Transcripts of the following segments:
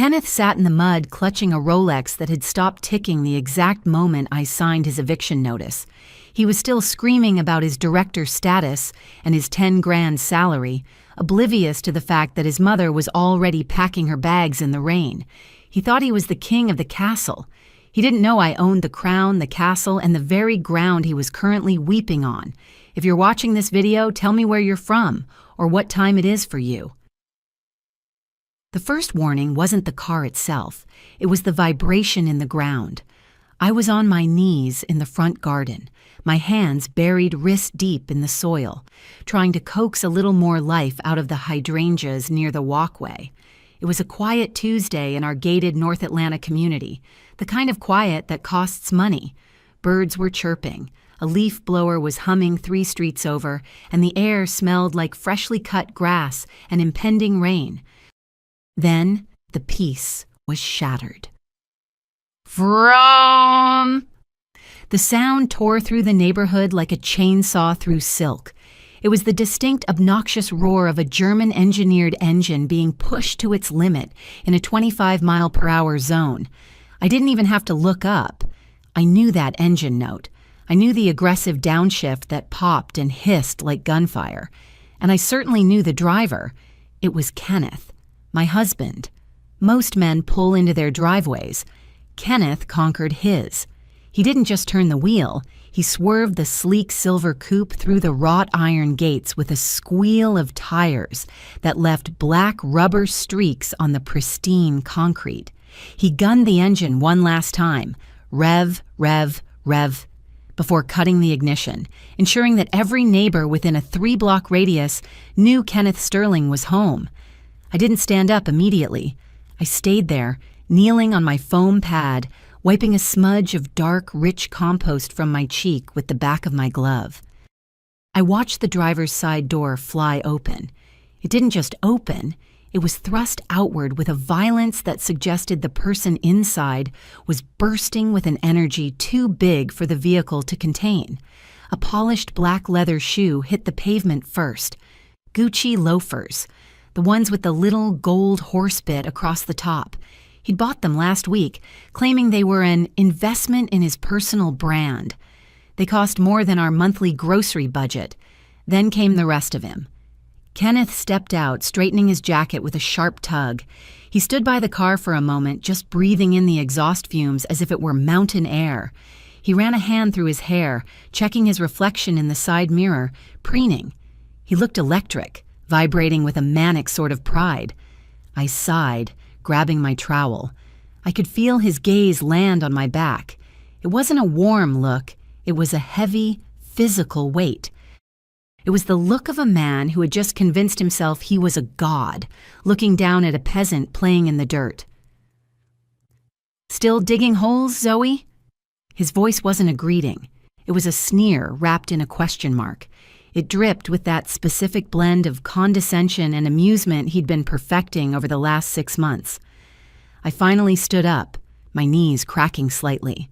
Kenneth sat in the mud clutching a Rolex that had stopped ticking the exact moment I signed his eviction notice. He was still screaming about his director status and his 10 grand salary, oblivious to the fact that his mother was already packing her bags in the rain. He thought he was the king of the castle. He didn't know I owned the crown, the castle, and the very ground he was currently weeping on. If you're watching this video, tell me where you're from, or what time it is for you. The first warning wasn't the car itself. It was the vibration in the ground. I was on my knees in the front garden, my hands buried wrist deep in the soil, trying to coax a little more life out of the hydrangeas near the walkway. It was a quiet Tuesday in our gated North Atlanta community, the kind of quiet that costs money. Birds were chirping, a leaf blower was humming 3 streets over, and the air smelled like freshly cut grass and impending rain. Then the peace was shattered. Vroom! The sound tore through the neighborhood like a chainsaw through silk. It was the distinct, obnoxious roar of a German-engineered engine being pushed to its limit in a 25-mile-per-hour zone. I didn't even have to look up. I knew that engine note. I knew the aggressive downshift that popped and hissed like gunfire. And I certainly knew the driver. It was Kenneth, my husband. Most men pull into their driveways. Kenneth conquered his. He didn't just turn the wheel, he swerved the sleek silver coupe through the wrought iron gates with a squeal of tires that left black rubber streaks on the pristine concrete. He gunned the engine one last time, rev, rev, rev, before cutting the ignition, ensuring that every neighbor within a 3-block radius knew Kenneth Sterling was home. I didn't stand up immediately. I stayed there, kneeling on my foam pad, wiping a smudge of dark, rich compost from my cheek with the back of my glove. I watched the driver's side door fly open. It didn't just open, it was thrust outward with a violence that suggested the person inside was bursting with an energy too big for the vehicle to contain. A polished black leather shoe hit the pavement first. Gucci loafers, the ones with the little gold horse bit across the top. He'd bought them last week, claiming they were an investment in his personal brand. They cost more than our monthly grocery budget. Then came the rest of him. Kenneth stepped out, straightening his jacket with a sharp tug. He stood by the car for a moment, just breathing in the exhaust fumes as if it were mountain air. He ran a hand through his hair, checking his reflection in the side mirror, preening. He looked electric, vibrating with a manic sort of pride. I sighed, grabbing my trowel. I could feel his gaze land on my back. It wasn't a warm look, it was a heavy, physical weight. It was the look of a man who had just convinced himself he was a god, looking down at a peasant playing in the dirt. "Still digging holes, Zoe?" His voice wasn't a greeting. It was a sneer wrapped in a question mark. It dripped with that specific blend of condescension and amusement he'd been perfecting over the last 6 months. I finally stood up, my knees cracking slightly.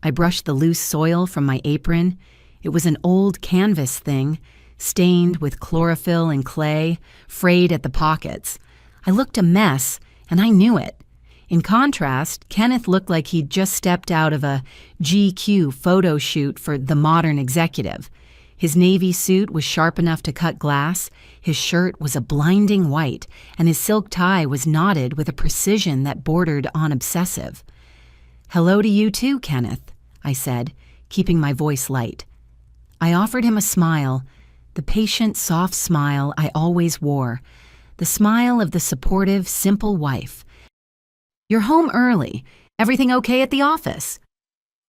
I brushed the loose soil from my apron. It was an old canvas thing, stained with chlorophyll and clay, frayed at the pockets. I looked a mess, and I knew it. In contrast, Kenneth looked like he'd just stepped out of a GQ photo shoot for The Modern Executive. His navy suit was sharp enough to cut glass, his shirt was a blinding white, and his silk tie was knotted with a precision that bordered on obsessive. "Hello to you too, Kenneth," I said, keeping my voice light. I offered him a smile, the patient, soft smile I always wore, the smile of the supportive, simple wife. "You're home early. Everything okay at the office?"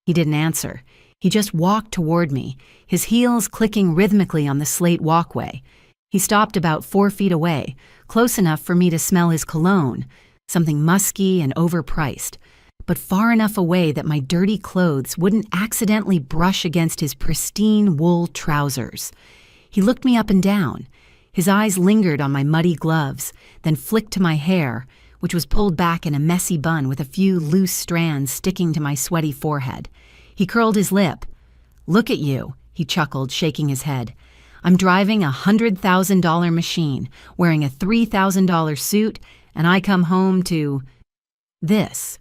He didn't answer. He just walked toward me, his heels clicking rhythmically on the slate walkway. He stopped about 4 feet away, close enough for me to smell his cologne, something musky and overpriced, but far enough away that my dirty clothes wouldn't accidentally brush against his pristine wool trousers. He looked me up and down. His eyes lingered on my muddy gloves, then flicked to my hair, which was pulled back in a messy bun with a few loose strands sticking to my sweaty forehead. He curled his lip. "Look at you," he chuckled, shaking his head. "I'm driving a $100,000 machine, wearing a $3,000 suit, and I come home to This.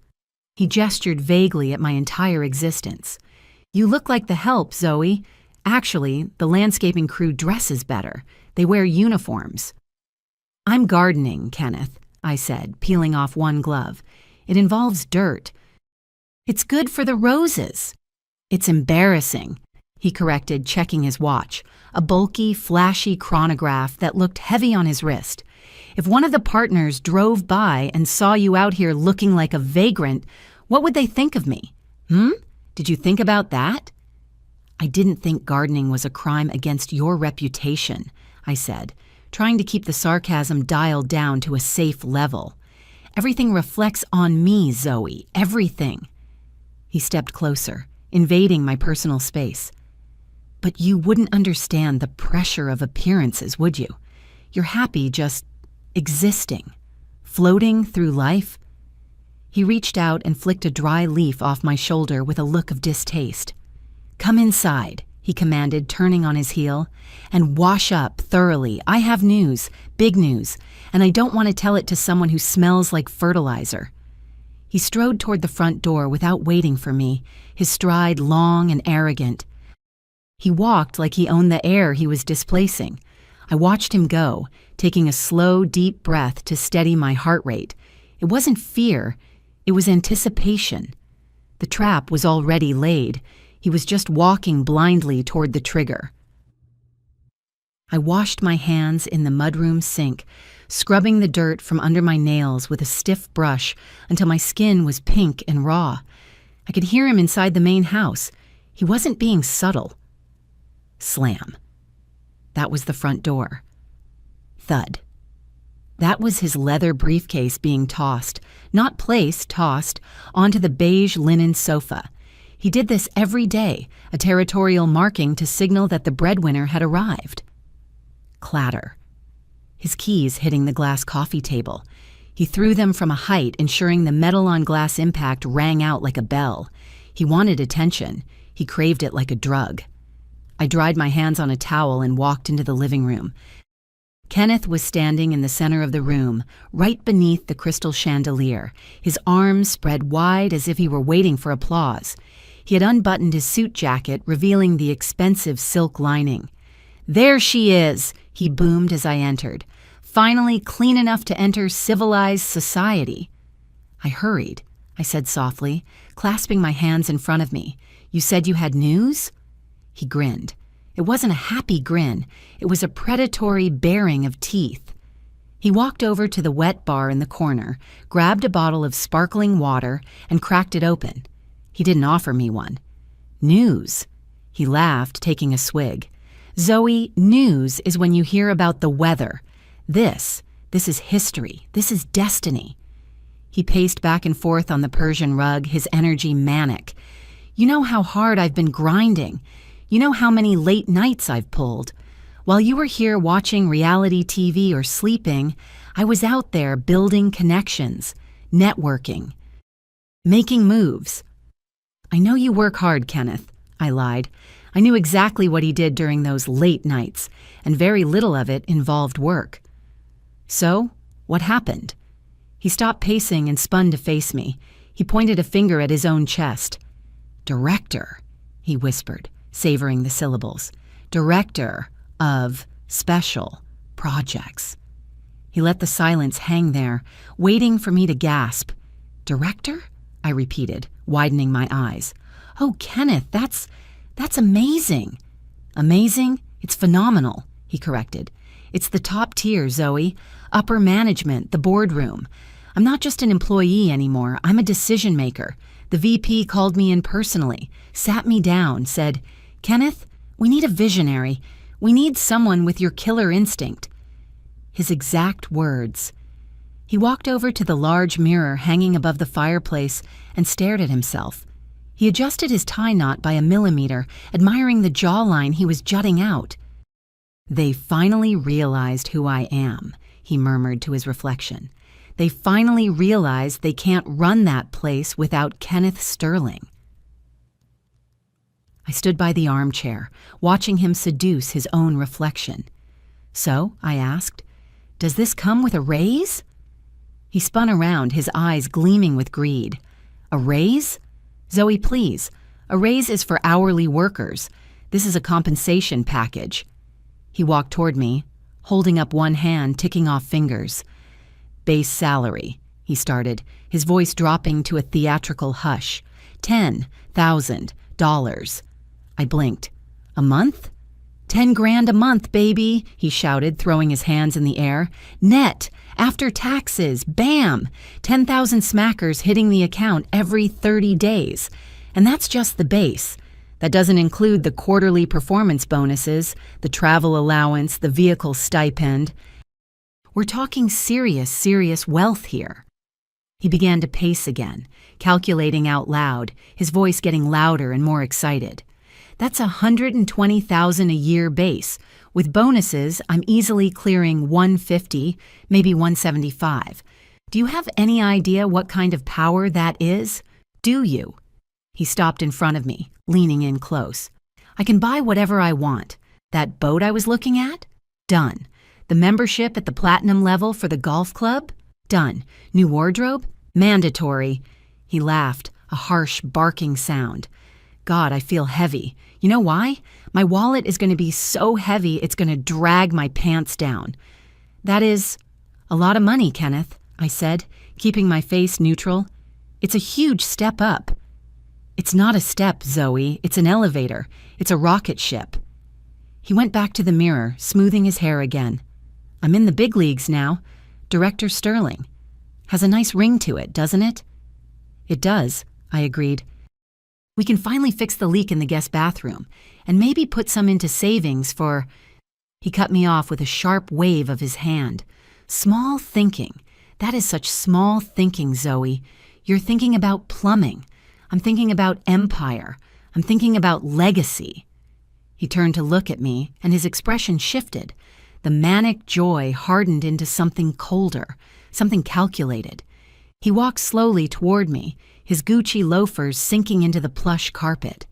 He gestured vaguely at my entire existence. You look like the help, Zoe. Actually, the landscaping crew dresses better. They wear uniforms. I'm gardening, Kenneth, I said, peeling off one glove. It involves dirt. It's good for the roses. It's embarrassing, he corrected, checking his watch, a bulky, flashy chronograph that looked heavy on his wrist. If one of the partners drove by and saw you out here looking like a vagrant, what would they think of me? Did you think about that? I didn't think gardening was a crime against your reputation, I said, trying to keep the sarcasm dialed down to a safe level. Everything reflects on me, Zoe, everything. He stepped closer, invading my personal space. But you wouldn't understand the pressure of appearances, would you? You're happy just existing, floating through life. He reached out and flicked a dry leaf off my shoulder with a look of distaste. Come inside, he commanded, turning on his heel, and wash up thoroughly. I have news, big news, and I don't want to tell it to someone who smells like fertilizer. He strode toward the front door without waiting for me, his stride long and arrogant. He walked like he owned the air he was displacing. I watched him go, taking a slow, deep breath to steady my heart rate. It wasn't fear, it was anticipation. The trap was already laid. He was just walking blindly toward the trigger. I washed my hands in the mudroom sink, scrubbing the dirt from under my nails with a stiff brush until my skin was pink and raw. I could hear him inside the main house. He wasn't being subtle. Slam. That was the front door. Thud. That was his leather briefcase being tossed, not placed, tossed, onto the beige linen sofa. He did this every day, a territorial marking to signal that the breadwinner had arrived. Clatter. His keys hitting the glass coffee table. He threw them from a height, ensuring the metal-on-glass impact rang out like a bell. He wanted attention. He craved it like a drug. I dried my hands on a towel and walked into the living room. Kenneth was standing in the center of the room, right beneath the crystal chandelier, his arms spread wide as if he were waiting for applause. He had unbuttoned his suit jacket, revealing the expensive silk lining. "There she is," he boomed as I entered. "Finally clean enough to enter civilized society." I hurried, I said softly, clasping my hands in front of me. "You said you had news?" He grinned. It wasn't a happy grin. It was a predatory baring of teeth. He walked over to the wet bar in the corner, grabbed a bottle of sparkling water, and cracked it open. He didn't offer me one. "News." He laughed, taking a swig. "Zoe, news is when you hear about the weather. This is history. This is destiny." He paced back and forth on the Persian rug, his energy manic. "You know how hard I've been grinding. You know how many late nights I've pulled. While you were here watching reality TV or sleeping, I was out there building connections, networking, making moves." "I know you work hard, Kenneth," I lied. I knew exactly what he did during those late nights, and very little of it involved work. "So, what happened?" He stopped pacing and spun to face me. He pointed a finger at his own chest. "Director," he whispered, savoring the syllables. "Director of special projects." He let the silence hang there, waiting for me to gasp. "Director?" I repeated, widening my eyes. "Oh, Kenneth, that's amazing." "Amazing? It's phenomenal," he corrected. "It's the top tier, Zoe. Upper management, the boardroom. I'm not just an employee anymore. I'm a decision maker. The VP called me in personally, sat me down, said, 'Kenneth, we need a visionary. We need someone with your killer instinct.'" His exact words. He walked over to the large mirror hanging above the fireplace and stared at himself. He adjusted his tie knot by a millimeter, admiring the jawline he was jutting out. "They finally realized who I am," he murmured to his reflection. "They finally realized they can't run that place without Kenneth Sterling." I stood by the armchair, watching him seduce his own reflection. "So," I asked, "does this come with a raise?" He spun around, his eyes gleaming with greed. A raise? Zoe, please. A raise is for hourly workers. This is a compensation package. He walked toward me, holding up one hand, ticking off fingers. Base salary, he started, his voice dropping to a theatrical hush. $10,000. I blinked. A month? 10 grand a month, baby, he shouted, throwing his hands in the air. Net, after taxes, bam! 10,000 smackers hitting the account every 30 days. And that's just the base. That doesn't include the quarterly performance bonuses, the travel allowance, the vehicle stipend. We're talking serious wealth here. He began to pace again, calculating out loud, his voice getting louder and more excited. That's $120,000 a year base. With bonuses, I'm easily clearing $150, maybe $175. Do you have any idea what kind of power that is? Do you? He stopped in front of me, leaning in close. I can buy whatever I want. That boat I was looking at? Done. The membership at the platinum level for the golf club? Done. New wardrobe? Mandatory. He laughed, a harsh, barking sound. God, I feel heavy. You know why? My wallet is going to be so heavy it's going to drag my pants down. That is a lot of money, Kenneth, I said, keeping my face neutral. It's a huge step up. It's not a step, Zoe. It's an elevator. It's a rocket ship. He went back to the mirror, smoothing his hair again. I'm in the big leagues now. Director Sterling. Has a nice ring to it, doesn't it? It does, I agreed. We can finally fix the leak in the guest bathroom, and maybe put some into savings for... He cut me off with a sharp wave of his hand. Small thinking. That is such small thinking, Zoe. You're thinking about plumbing. I'm thinking about empire. I'm thinking about legacy. He turned to look at me, and his expression shifted. The manic joy hardened into something colder, something calculated. He walked slowly toward me, his Gucci loafers sinking into the plush carpet.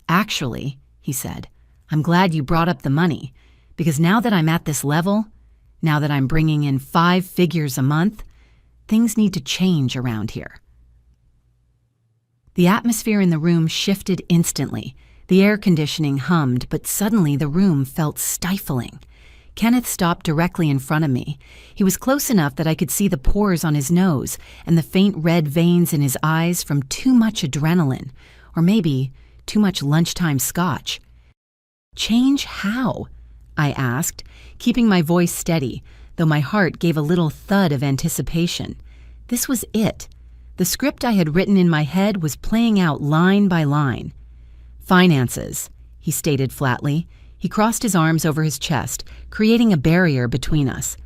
Actually, he said, I'm glad you brought up the money, because now that I'm at this level, now that I'm bringing in 5 figures a month, things need to change around here. The atmosphere in the room shifted instantly. The air conditioning hummed, but suddenly the room felt stifling. Kenneth stopped directly in front of me. He was close enough that I could see the pores on his nose and the faint red veins in his eyes from too much adrenaline, or maybe too much lunchtime scotch. Change how? I asked, keeping my voice steady, though my heart gave a little thud of anticipation. This was it. The script I had written in my head was playing out line by line. Finances, he stated flatly. He crossed his arms over his chest, creating a barrier between us.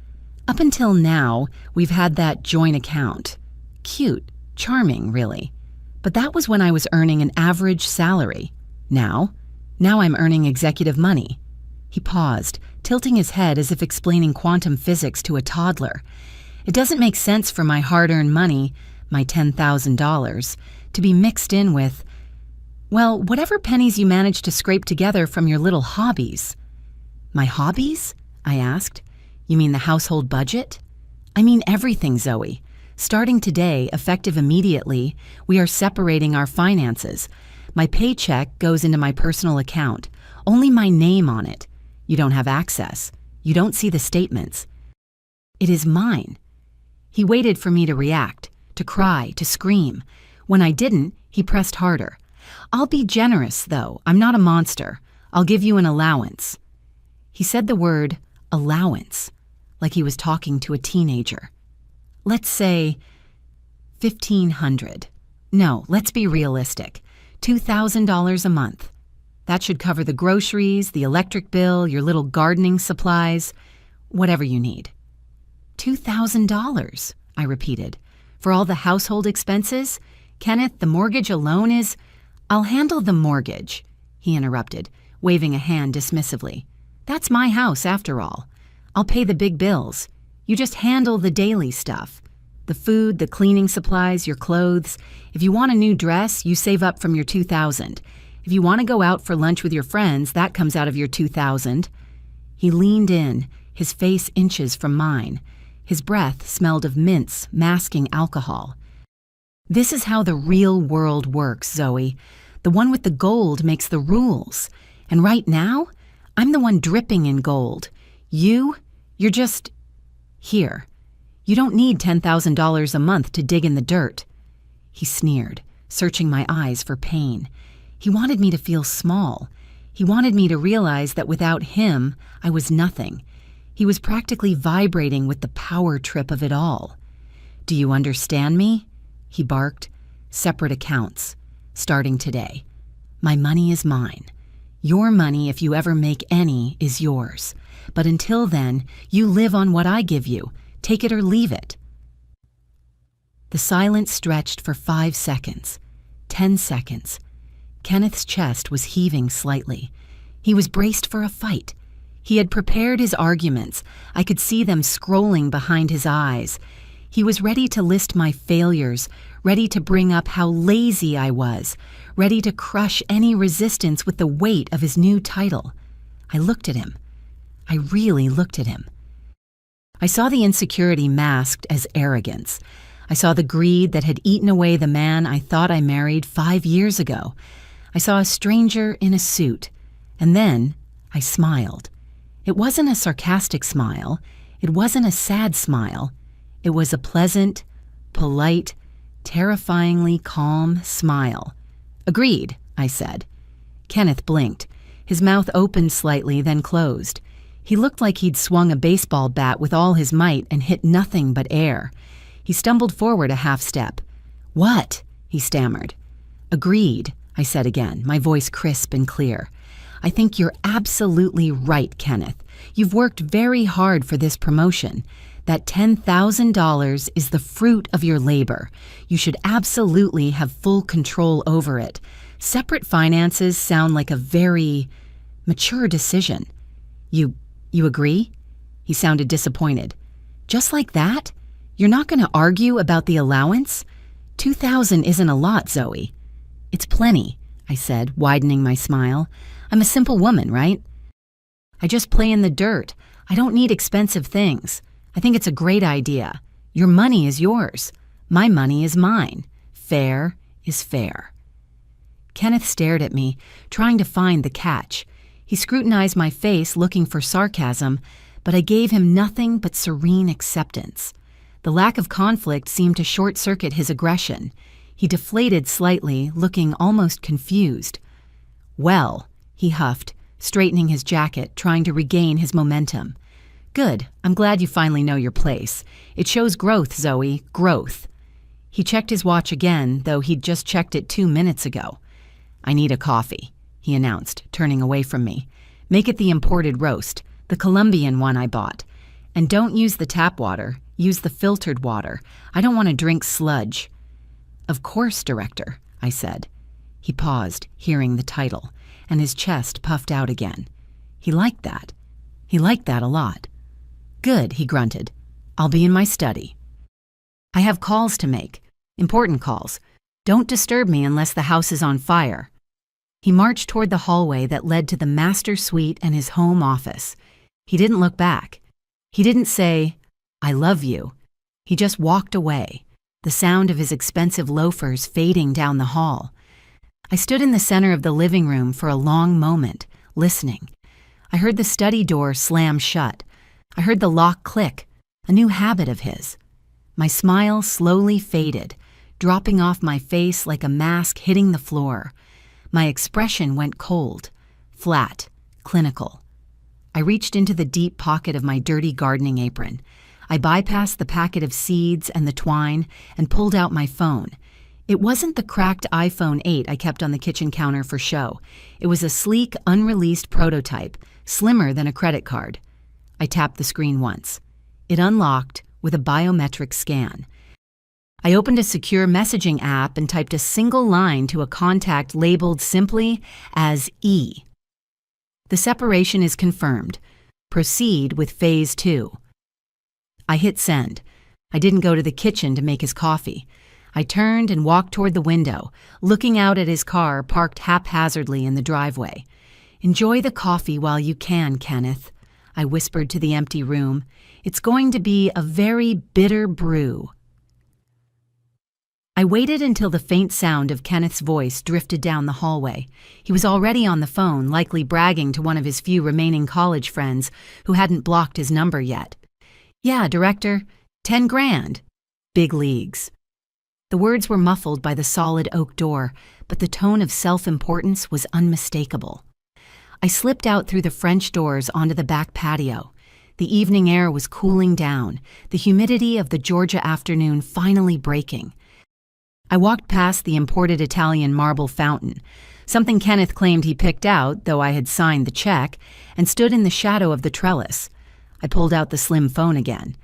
Up until now, we've had that joint account. Cute, charming, really. But that was when I was earning an average salary. Now I'm earning executive money. He paused, tilting his head as if explaining quantum physics to a toddler. It doesn't make sense for my hard-earned money, my $10,000, to be mixed in with, well, whatever pennies you manage to scrape together from your little hobbies. My hobbies? I asked. You mean the household budget? I mean everything, Zoe. Starting today, effective immediately, we are separating our finances. My paycheck goes into my personal account. Only my name on it. You don't have access. You don't see the statements. It is mine. He waited for me to react, to cry, to scream. When I didn't, he pressed harder. I'll be generous, though. I'm not a monster. I'll give you an allowance. He said the word allowance, like he was talking to a teenager. Let's say $1,500. No, let's be realistic. $2,000 a month. That should cover the groceries, the electric bill, your little gardening supplies, whatever you need. $2,000, I repeated. For all the household expenses? Kenneth, the mortgage alone is... I'll handle the mortgage, he interrupted, waving a hand dismissively. That's my house, after all. I'll pay the big bills. You just handle the daily stuff. The food, the cleaning supplies, your clothes. If you want a new dress, you save up from your $2,000. If you want to go out for lunch with your friends, that comes out of your $2,000. He leaned in, his face inches from mine. His breath smelled of mints masking alcohol. "This is how the real world works, Zoe. The one with the gold makes the rules. And right now, I'm the one dripping in gold. You're just here. You don't need $10,000 a month to dig in the dirt." He sneered, searching my eyes for pain. He wanted me to feel small. He wanted me to realize that without him, I was nothing. He was practically vibrating with the power trip of it all. "Do you understand me?" he barked. "Separate accounts. Starting today. My money is mine. Your money, if you ever make any, is yours. But until then, you live on what I give you. Take it or leave it." The silence stretched for 5 seconds, 10 seconds. Kenneth's chest was heaving slightly. He was braced for a fight. He had prepared his arguments. I could see them scrolling behind his eyes. He was ready to list my failures, ready to bring up how lazy I was, ready to crush any resistance with the weight of his new title. I looked at him. I really looked at him. I saw the insecurity masked as arrogance. I saw the greed that had eaten away the man I thought I married 5 years ago. I saw a stranger in a suit, and then I smiled. It wasn't a sarcastic smile. It wasn't a sad smile. It was a pleasant, polite, terrifyingly calm smile. "Agreed," I said. Kenneth blinked. His mouth opened slightly, then closed. He looked like he'd swung a baseball bat with all his might and hit nothing but air. He stumbled forward a half step. "What?" he stammered. "Agreed," I said again, my voice crisp and clear. "I think you're absolutely right, Kenneth. You've worked very hard for this promotion. That $10,000 is the fruit of your labor. You should absolutely have full control over it. Separate finances sound like a very mature decision. You agree?" He sounded disappointed. "Just like that? You're not going to argue about the allowance? $2,000 isn't a lot, Zoe." "It's plenty," I said, widening my smile. "I'm a simple woman, right? I just play in the dirt. I don't need expensive things. I think it's a great idea. Your money is yours. My money is mine. Fair is fair." Kenneth stared at me, trying to find the catch. He scrutinized my face, looking for sarcasm, but I gave him nothing but serene acceptance. The lack of conflict seemed to short-circuit his aggression. He deflated slightly, looking almost confused. "Well," he huffed, straightening his jacket, trying to regain his momentum. "Good. I'm glad you finally know your place. It shows growth, Zoe, growth." He checked his watch again, though he'd just checked it 2 minutes ago. "I need a coffee," he announced, turning away from me. "Make it the imported roast, the Colombian one I bought. And don't use the tap water. Use the filtered water. I don't want to drink sludge." "Of course, Director," I said. He paused, hearing the title, and his chest puffed out again. He liked that. He liked that a lot. "Good," he grunted. "I'll be in my study. I have calls to make. Important calls. Don't disturb me unless the house is on fire." He marched toward the hallway that led to the master suite and his home office. He didn't look back. He didn't say, "I love you." He just walked away, the sound of his expensive loafers fading down the hall. I stood in the center of the living room for a long moment, listening. I heard the study door slam shut. I heard the lock click, a new habit of his. My smile slowly faded, dropping off my face like a mask hitting the floor. My expression went cold, flat, clinical. I reached into the deep pocket of my dirty gardening apron. I bypassed the packet of seeds and the twine and pulled out my phone. It wasn't the cracked iPhone 8 I kept on the kitchen counter for show. It was a sleek, unreleased prototype, slimmer than a credit card. I tapped the screen once. It unlocked with a biometric scan. I opened a secure messaging app and typed a single line to a contact labeled simply as E. "The separation is confirmed. Proceed with Phase 2. I hit send. I didn't go to the kitchen to make his coffee. I turned and walked toward the window, looking out at his car parked haphazardly in the driveway. "Enjoy the coffee while you can, Kenneth." I whispered to the empty room. "It's going to be a very bitter brew." I waited until the faint sound of Kenneth's voice drifted down the hallway. He was already on the phone, likely bragging to one of his few remaining college friends who hadn't blocked his number yet. "Yeah, Director, 10 grand. Big leagues." The words were muffled by the solid oak door, but the tone of self-importance was unmistakable. I slipped out through the French doors onto the back patio. The evening air was cooling down, the humidity of the Georgia afternoon finally breaking. I walked past the imported Italian marble fountain, something Kenneth claimed he picked out, though I had signed the check, and stood in the shadow of the trellis. I pulled out the slim phone again.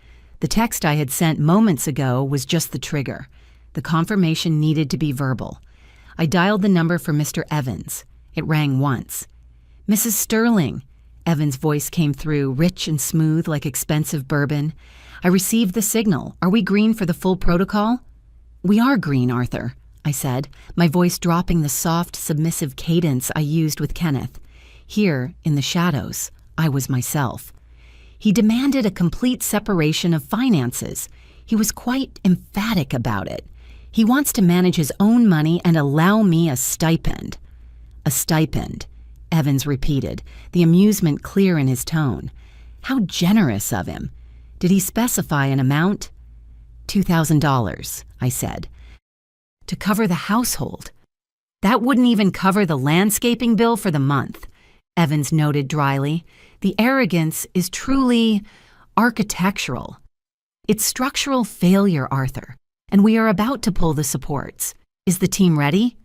The text I had sent moments ago was just the trigger. The confirmation needed to be verbal. I dialed the number for Mr. Evans. It rang once. "Mrs. Sterling." Evans' voice came through, rich and smooth like expensive bourbon. "I received the signal. Are we green for the full protocol?" "We are green, Arthur," I said, my voice dropping the soft, submissive cadence I used with Kenneth. Here, in the shadows, I was myself. He demanded a complete separation of finances. He was quite emphatic about it. He wants to manage his own money and allow me a stipend. "A stipend," Evans repeated, the amusement clear in his tone. How generous of him. Did he specify an amount? $2,000, I said. To cover the household. That wouldn't even cover the landscaping bill for the month, Evans noted dryly. The arrogance is truly architectural. It's structural failure, Arthur, and we are about to pull the supports. Is the team ready?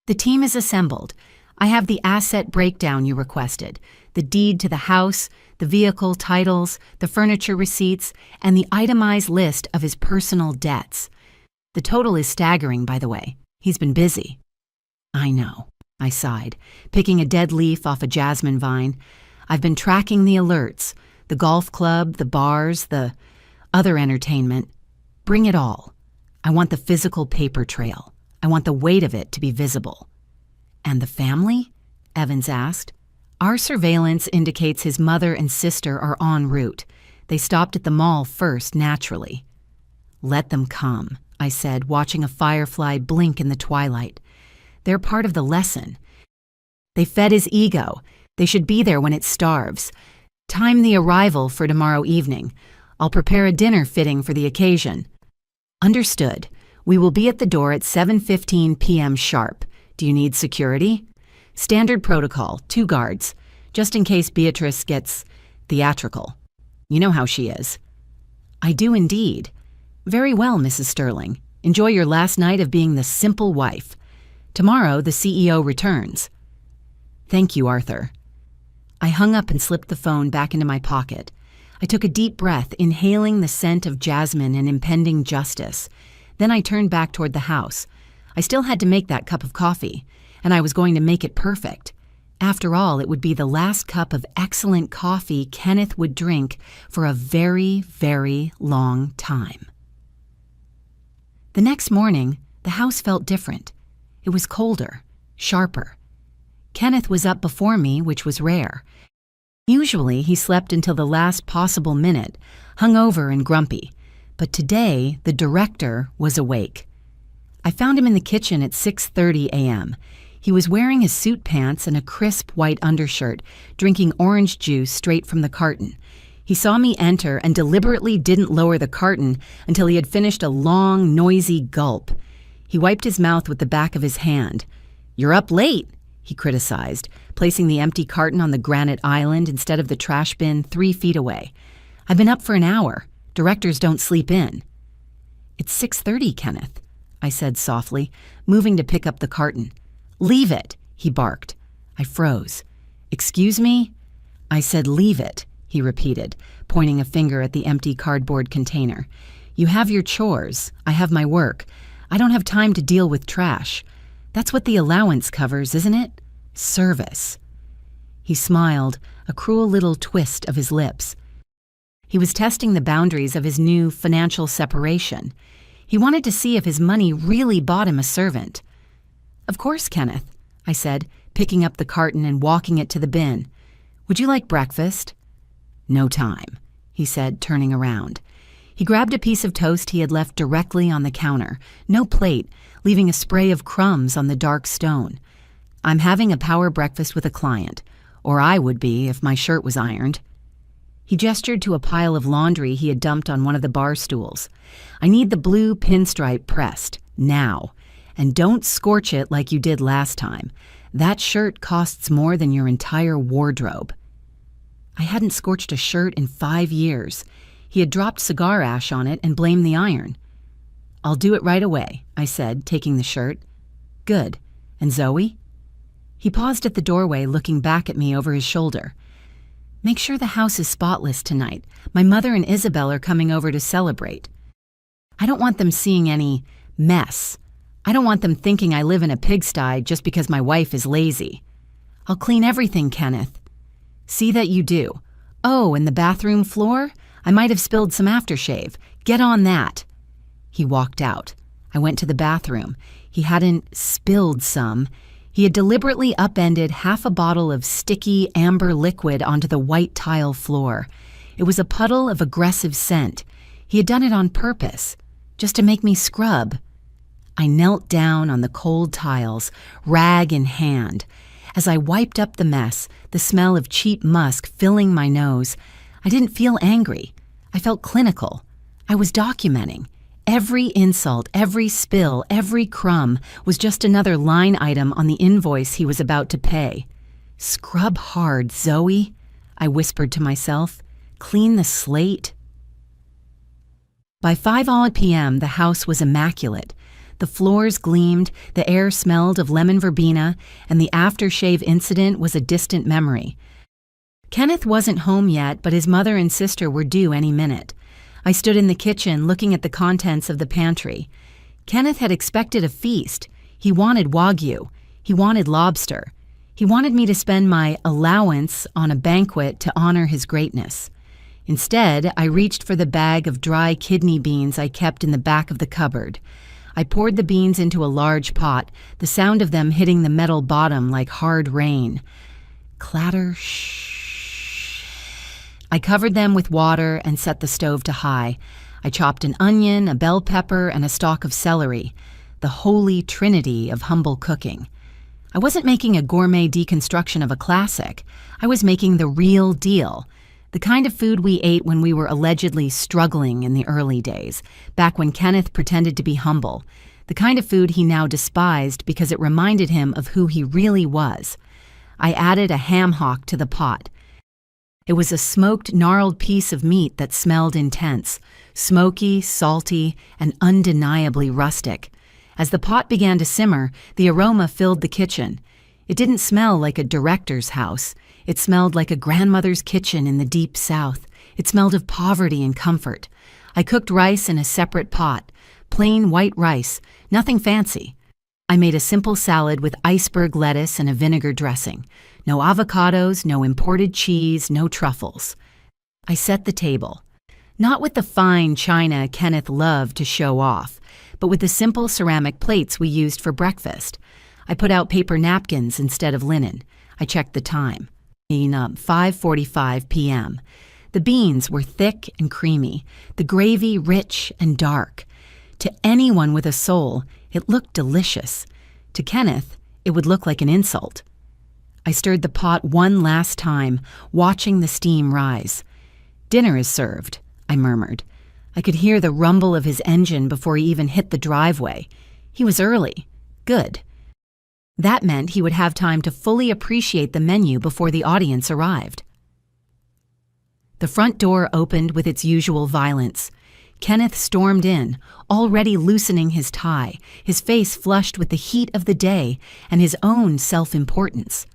The team is assembled. I have the asset breakdown you requested, the deed to the house, the vehicle titles, the furniture receipts, and the itemized list of his personal debts. The total is staggering, by the way. He's been busy. I know, I sighed, picking a dead leaf off a jasmine vine. I've been tracking the alerts, the golf club, the bars, the other entertainment. Bring it all. I want the physical paper trail. I want the weight of it to be visible. And the family? Evans asked. Our surveillance indicates his mother and sister are en route. They stopped at the mall first, naturally. Let them come, I said, watching a firefly blink in the twilight. They're part of the lesson. They fed his ego. They should be there when it starves. Time the arrival for tomorrow evening. I'll prepare a dinner fitting for the occasion. Understood. We will be at the door at 7:15 p.m. sharp. Do you need security? Standard protocol, 2 guards, just in case Beatrice gets theatrical. You know how she is. I do indeed. Very well, Mrs. Sterling. Enjoy your last night of being the simple wife. Tomorrow, the CEO returns. Thank you, Arthur. I hung up and slipped the phone back into my pocket. I took a deep breath, inhaling the scent of jasmine and impending justice. Then I turned back toward the house. I still had to make that cup of coffee, and I was going to make it perfect. After all, it would be the last cup of excellent coffee Kenneth would drink for a very, very long time. The next morning, the house felt different. It was colder, sharper. Kenneth was up before me, which was rare. Usually, he slept until the last possible minute, hungover and grumpy. But today, the director was awake. I found him in the kitchen at 6:30 a.m. He was wearing his suit pants and a crisp white undershirt, drinking orange juice straight from the carton. He saw me enter and deliberately didn't lower the carton until he had finished a long, noisy gulp. He wiped his mouth with the back of his hand. You're up late, he criticized, placing the empty carton on the granite island instead of the trash bin 3 feet away. I've been up for an hour. Directors don't sleep in. It's 6:30, Kenneth, I said softly, moving to pick up the carton. Leave it, he barked. I froze. Excuse me? I said leave it, he repeated, pointing a finger at the empty cardboard container. You have your chores. I have my work. I don't have time to deal with trash. That's what the allowance covers, isn't it? Service. He smiled, a cruel little twist of his lips. He was testing the boundaries of his new financial separation. He wanted to see if his money really bought him a servant. Of course, Kenneth, I said, picking up the carton and walking it to the bin. Would you like breakfast? No time, he said, turning around. He grabbed a piece of toast he had left directly on the counter, no plate, leaving a spray of crumbs on the dark stone. I'm having a power breakfast with a client, or I would be if my shirt was ironed. He gestured to a pile of laundry he had dumped on one of the bar stools. I need the blue pinstripe pressed, now. And don't scorch it like you did last time. That shirt costs more than your entire wardrobe. I hadn't scorched a shirt in 5 years. He had dropped cigar ash on it and blamed the iron. I'll do it right away, I said, taking the shirt. Good. And Zoe? He paused at the doorway, looking back at me over his shoulder. Make sure the house is spotless tonight. My mother and Isabel are coming over to celebrate. I don't want them seeing any mess. I don't want them thinking I live in a pigsty just because my wife is lazy. I'll clean everything, Kenneth. See that you do. Oh, and the bathroom floor? I might have spilled some aftershave. Get on that. He walked out. I went to the bathroom. He hadn't spilled some. He had deliberately upended half a bottle of sticky amber liquid onto the white tile floor. It was a puddle of aggressive scent. He had done it on purpose, just to make me scrub. I knelt down on the cold tiles, rag in hand. As I wiped up the mess, the smell of cheap musk filling my nose, I didn't feel angry. I felt clinical. I was documenting. Every insult, every spill, every crumb was just another line item on the invoice he was about to pay. Scrub hard, Zoe, I whispered to myself. Clean the slate. By 5 p.m., the house was immaculate. The floors gleamed, the air smelled of lemon verbena, and the aftershave incident was a distant memory. Kenneth wasn't home yet, but his mother and sister were due any minute. I stood in the kitchen looking at the contents of the pantry. Kenneth had expected a feast. He wanted Wagyu. He wanted lobster. He wanted me to spend my allowance on a banquet to honor his greatness. Instead, I reached for the bag of dry kidney beans I kept in the back of the cupboard. I poured the beans into a large pot, the sound of them hitting the metal bottom like hard rain. Clatter, shh. I covered them with water and set the stove to high. I chopped an onion, a bell pepper, and a stalk of celery, the holy trinity of humble cooking. I wasn't making a gourmet deconstruction of a classic. I was making the real deal. The kind of food we ate when we were allegedly struggling in the early days, back when Kenneth pretended to be humble. The kind of food he now despised because it reminded him of who he really was. I added a ham hock to the pot. It was a smoked, gnarled piece of meat that smelled intense, smoky, salty, and undeniably rustic. As the pot began to simmer, the aroma filled the kitchen. It didn't smell like a director's house. It smelled like a grandmother's kitchen in the deep South. It smelled of poverty and comfort. I cooked rice in a separate pot, plain white rice, nothing fancy. I made a simple salad with iceberg lettuce and a vinegar dressing. No avocados, no imported cheese, no truffles. I set the table. Not with the fine china Kenneth loved to show off, but with the simple ceramic plates we used for breakfast. I put out paper napkins instead of linen. I checked the time. 5:45 p.m. The beans were thick and creamy, the gravy rich and dark. To anyone with a soul, it looked delicious. To Kenneth, it would look like an insult. I stirred the pot one last time, watching the steam rise. Dinner is served, I murmured. I could hear the rumble of his engine before he even hit the driveway. He was early. Good. That meant he would have time to fully appreciate the menu before the audience arrived. The front door opened with its usual violence. Kenneth stormed in, already loosening his tie, his face flushed with the heat of the day and his own self-importance.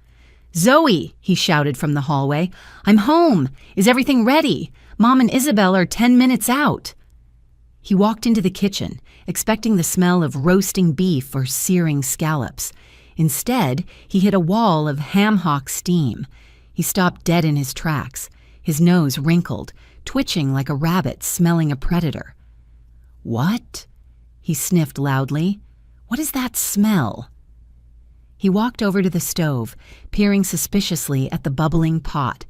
"Zoe," he shouted from the hallway, "I'm home. Is everything ready? Mom and Isabel are 10 minutes out." He walked into the kitchen, expecting the smell of roasting beef or searing scallops. Instead, he hit a wall of ham hock steam. He stopped dead in his tracks, his nose wrinkled, twitching like a rabbit smelling a predator. "What?" He sniffed loudly. "What is that smell?" He walked over to the stove, peering suspiciously at the bubbling pot.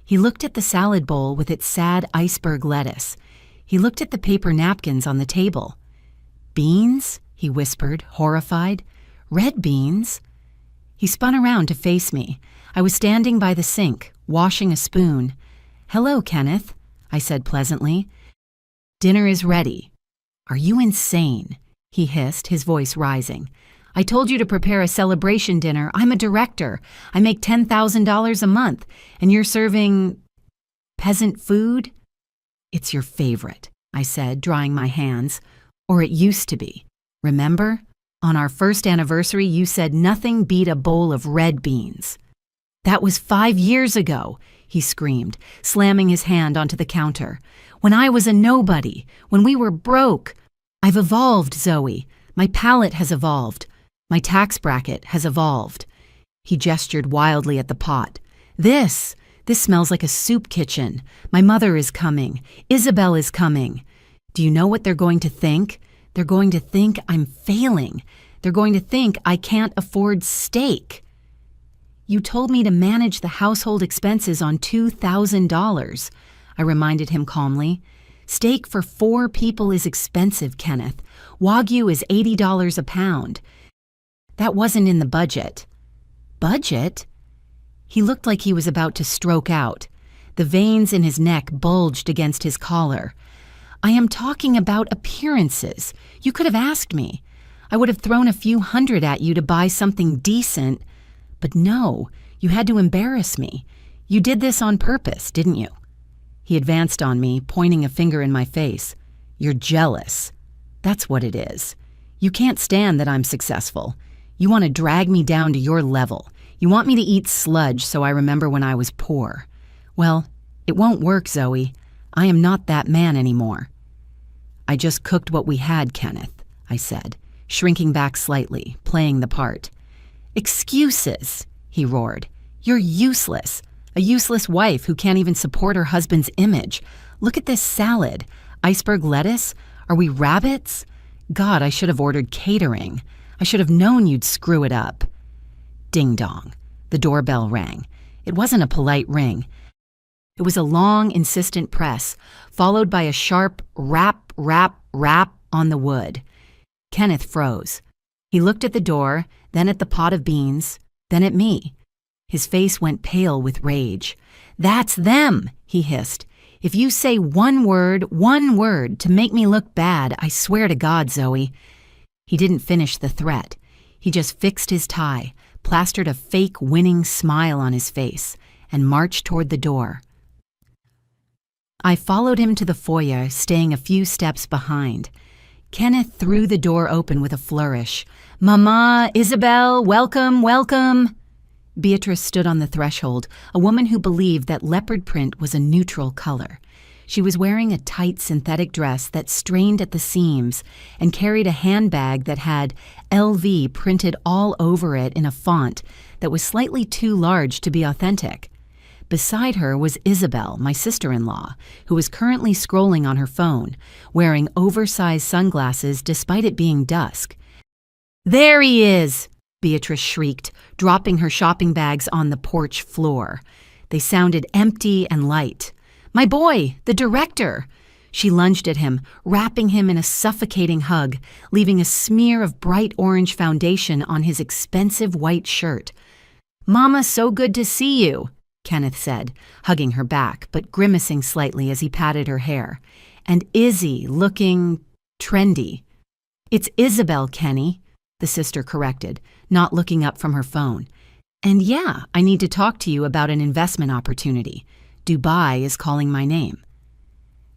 He looked at the salad bowl with its sad iceberg lettuce. He looked at the paper napkins on the table. "Beans?" he whispered, horrified. "Red beans?" He spun around to face me. I was standing by the sink, washing a spoon. "Hello, Kenneth," I said pleasantly. "Dinner is ready." "Are you insane?" he hissed, his voice rising. "I told you to prepare a celebration dinner. I'm a director. I make $10,000 a month, and you're serving peasant food?" "It's your favorite," I said, drying my hands. "Or it used to be. Remember? On our first anniversary, you said nothing beat a bowl of red beans." "That was 5 years ago," he screamed, slamming his hand onto the counter. "When I was a nobody, when we were broke. I've evolved, Zoe. My palate has evolved. My tax bracket has evolved." He gestured wildly at the pot. This smells like a soup kitchen. My mother is coming. Isabel is coming. Do you know what they're going to think? They're going to think I'm failing. They're going to think I can't afford steak." "You told me to manage the household expenses on $2,000, I reminded him calmly. "Steak for 4 people is expensive, Kenneth. Wagyu is $80 a pound. That wasn't in the budget." "Budget?" He looked like he was about to stroke out. The veins in his neck bulged against his collar. "I am talking about appearances. You could have asked me. I would have thrown a few hundred at you to buy something decent. But no, you had to embarrass me. You did this on purpose, didn't you?" He advanced on me, pointing a finger in my face. "You're jealous. That's what it is. You can't stand that I'm successful. You want to drag me down to your level. You want me to eat sludge so I remember when I was poor. Well, it won't work, Zoe. I am not that man anymore." "I just cooked what we had, Kenneth," I said, shrinking back slightly, playing the part. "Excuses," he roared. "You're useless. A useless wife who can't even support her husband's image. Look at this salad. Iceberg lettuce? Are we rabbits? God, I should have ordered catering. I should have known you'd screw it up." Ding dong. The doorbell rang. It wasn't a polite ring. It was a long, insistent press, followed by a sharp rap, rap, rap on the wood. Kenneth froze. He looked at the door, then at the pot of beans, then at me. His face went pale with rage. "That's them," he hissed. "If you say one word to make me look bad, I swear to God, Zoe." He didn't finish the threat. He just fixed his tie, plastered a fake winning smile on his face, and marched toward the door. I followed him to the foyer, staying a few steps behind. Kenneth threw the door open with a flourish. "Mama, Isabel, welcome, welcome." Beatrice stood on the threshold, a woman who believed that leopard print was a neutral color. She was wearing a tight synthetic dress that strained at the seams and carried a handbag that had LV printed all over it in a font that was slightly too large to be authentic. Beside her was Isabel, my sister-in-law, who was currently scrolling on her phone, wearing oversized sunglasses despite it being dusk. "There he is!" Beatrice shrieked, dropping her shopping bags on the porch floor. They sounded empty and light. "My boy, the director!" She lunged at him, wrapping him in a suffocating hug, leaving a smear of bright orange foundation on his expensive white shirt. "Mama, so good to see you," Kenneth said, hugging her back, but grimacing slightly as he patted her hair. "And Izzy, looking trendy." "It's Isabel, Kenny," the sister corrected, not looking up from her phone. "And yeah, I need to talk to you about an investment opportunity. Dubai is calling my name."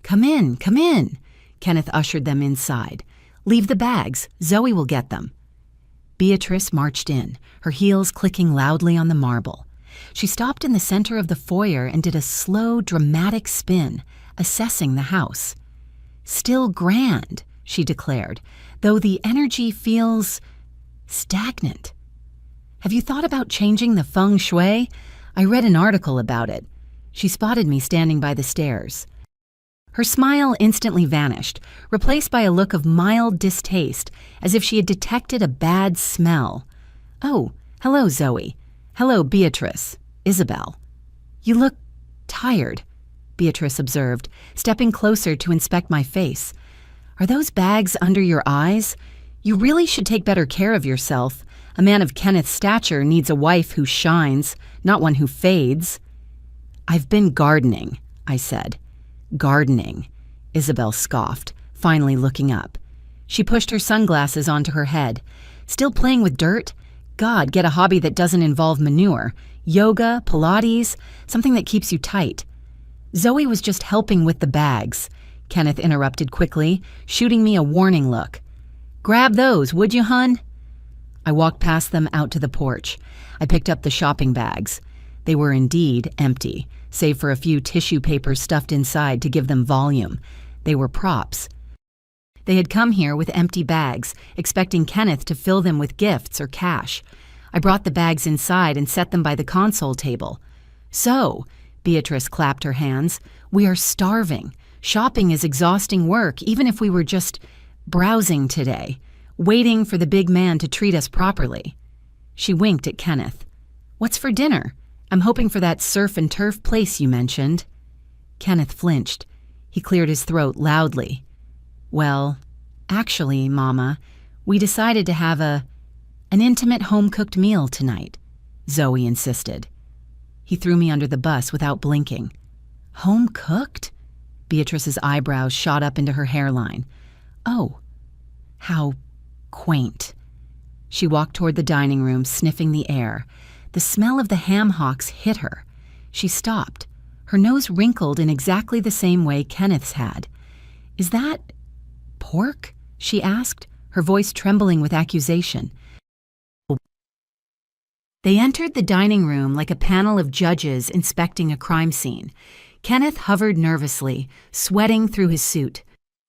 Come in, Kenneth ushered them inside. "Leave the bags, Zoe will get them." Beatrice marched in, her heels clicking loudly on the marble. She stopped in the center of the foyer and did a slow, dramatic spin, assessing the house. "Still grand," she declared, "though the energy feels stagnant. Have you thought about changing the feng shui? I read an article about it." She spotted me standing by the stairs. Her smile instantly vanished, replaced by a look of mild distaste, as if she had detected a bad smell. "Oh, hello, Zoe. Hello, Beatrice. Isabel. You look Tired, Beatrice observed, stepping closer to inspect my face. Are those bags under your eyes? You really should take better care of yourself. A man of Kenneth's stature needs a wife who shines, not one who fades. I've been gardening, I said. Gardening, Isabel scoffed, finally looking up. She pushed her sunglasses onto her head. Still playing with dirt? God, get a hobby that doesn't involve manure. Yoga, Pilates, something that keeps you tight. Zoe was just helping with the bags, Kenneth interrupted quickly, shooting me a warning look. Grab those, would you, hun? I walked past them out to the porch. I picked up the shopping bags. They were indeed empty, save for a few tissue papers stuffed inside to give them volume. They were props. They had come here with empty bags, expecting Kenneth to fill them with gifts or cash. I brought the bags inside and set them by the console table. So, Beatrice clapped her hands, we are starving. Shopping is exhausting work, even if we were just browsing today, waiting for the big man to treat us properly. She winked at Kenneth. What's for dinner? I'm hoping for that surf and turf place you mentioned. Kenneth flinched. He cleared his throat loudly. Well, actually, Mama, we decided to have an intimate home-cooked meal tonight, Zoe insisted. He threw me under the bus without blinking. Home-cooked? Beatrice's eyebrows shot up into her hairline. Oh, how quaint. She walked toward the dining room, sniffing the air. The smell of the ham hocks hit her. She stopped. Her nose wrinkled in exactly the same way Kenneth's had. Is that pork? She asked, her voice trembling with accusation. They entered the dining room like a panel of judges inspecting a crime scene. Kenneth hovered nervously, sweating through his suit.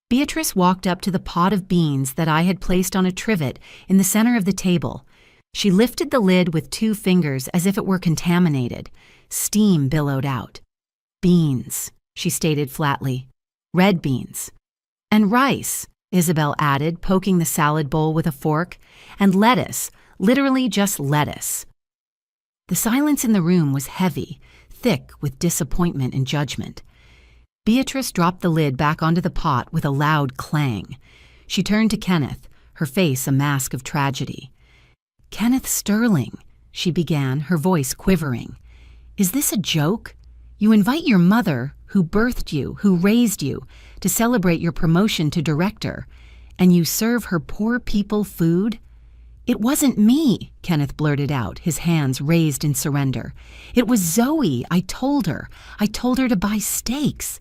Beatrice walked up to the pot of beans that I had placed on a trivet in the center of the table. She lifted the lid with 2 fingers as if it were contaminated. Steam billowed out. Beans, she stated flatly. Red beans. And rice, Isabel added, poking the salad bowl with a fork. And lettuce, literally just lettuce. The silence in the room was heavy, thick with disappointment and judgment. Beatrice dropped the lid back onto the pot with a loud clang. She turned to Kenneth, her face a mask of tragedy. Kenneth Sterling, she began, her voice quivering. Is this a joke? You invite your mother, who birthed you, who raised you, to celebrate your promotion to director, and you serve her poor people food? It wasn't me, Kenneth blurted out, his hands raised in surrender. It was Zoe. I told her. I told her to buy steaks.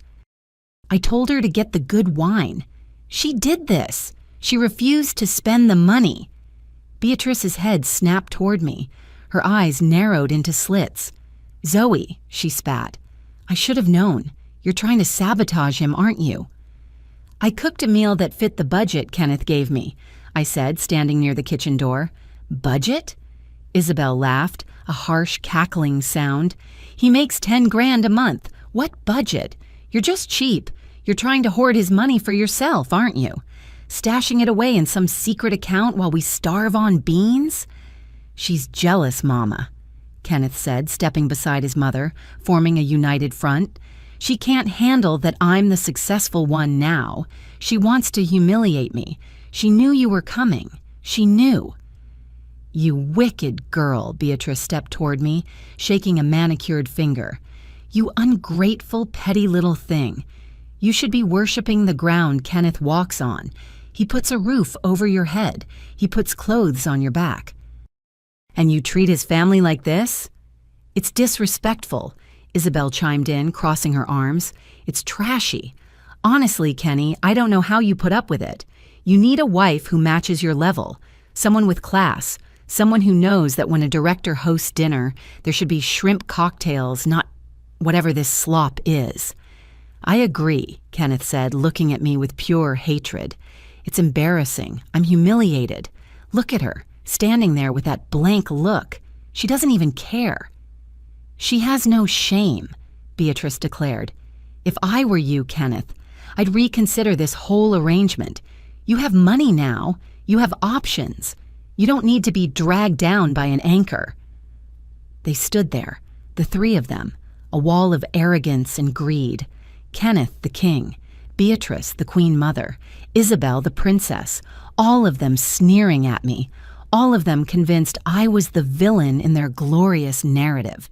I told her to get the good wine. She did this. She refused to spend the money. Beatrice's head snapped toward me. Her eyes narrowed into slits. Zoe, she spat. I should have known. You're trying to sabotage him, aren't you? I cooked a meal that fit the budget Kenneth gave me, I said, standing near the kitchen door. Budget? Isabel laughed, a harsh, cackling sound. He makes 10 grand a month. What budget? You're just cheap. You're trying to hoard his money for yourself, aren't you? Stashing it away in some secret account while we starve on beans? She's jealous, Mama, Kenneth said, stepping beside his mother, forming a united front. She can't handle that I'm the successful one now. She wants to humiliate me. She knew you were coming. She knew. You wicked girl, Beatrice stepped toward me, shaking a manicured finger. You ungrateful, petty little thing. You should be worshiping the ground Kenneth walks on. He puts a roof over your head. He puts clothes on your back. And you treat his family like this? It's disrespectful, Isabel chimed in, crossing her arms. It's trashy. Honestly, Kenny, I don't know how you put up with it. You need a wife who matches your level, someone with class, someone who knows that when a director hosts dinner, there should be shrimp cocktails, not whatever this slop is. I agree, Kenneth said, looking at me with pure hatred. It's embarrassing. I'm humiliated. Look at her, standing there with that blank look. She doesn't even care. She has no shame, Beatrice declared. If I were you, Kenneth, I'd reconsider this whole arrangement. You have money now. You have options. You don't need to be dragged down by an anchor. They stood there, the 3 of them, a wall of arrogance and greed. Kenneth, the king, Beatrice, the queen mother, Isabel, the princess, all of them sneering at me, all of them convinced I was the villain in their glorious narrative.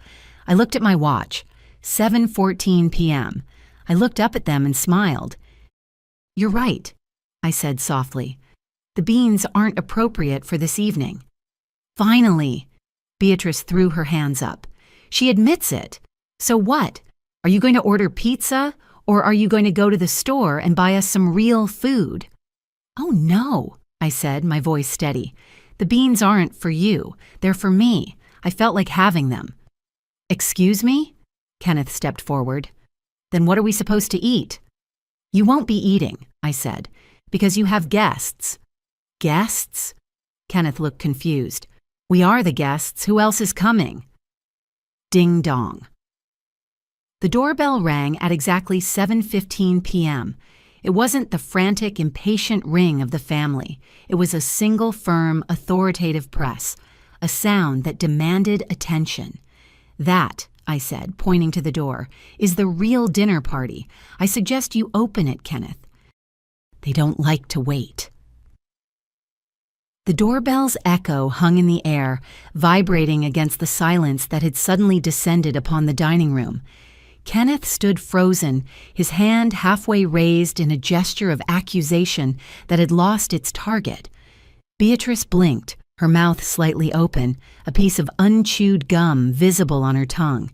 I looked at my watch, 7:14 p.m. I looked up at them and smiled. "You're right," I said softly. "The beans aren't appropriate for this evening." "Finally!" Beatrice threw her hands up. "She admits it. So what? Are you going to order pizza, or are you going to go to the store and buy us some real food?" "Oh no," I said, my voice steady. "The beans aren't for you. They're for me. I felt like having them." "Excuse me?" Kenneth stepped forward. "Then what are we supposed to eat?" "You won't be eating," I said, "because you have guests." "Guests?" Kenneth looked confused. "We are the guests. Who else is coming?" Ding dong. The doorbell rang at exactly 7:15 p.m. It wasn't the frantic, impatient ring of the family. It was a single, firm, authoritative press, a sound that demanded attention. "That," I said, pointing to the door, "is the real dinner party. I suggest you open it, Kenneth." They don't like to wait. The doorbell's echo hung in the air, vibrating against the silence that had suddenly descended upon the dining room. Kenneth stood frozen, his hand halfway raised in a gesture of accusation that had lost its target. Beatrice blinked, her mouth slightly open, a piece of unchewed gum visible on her tongue.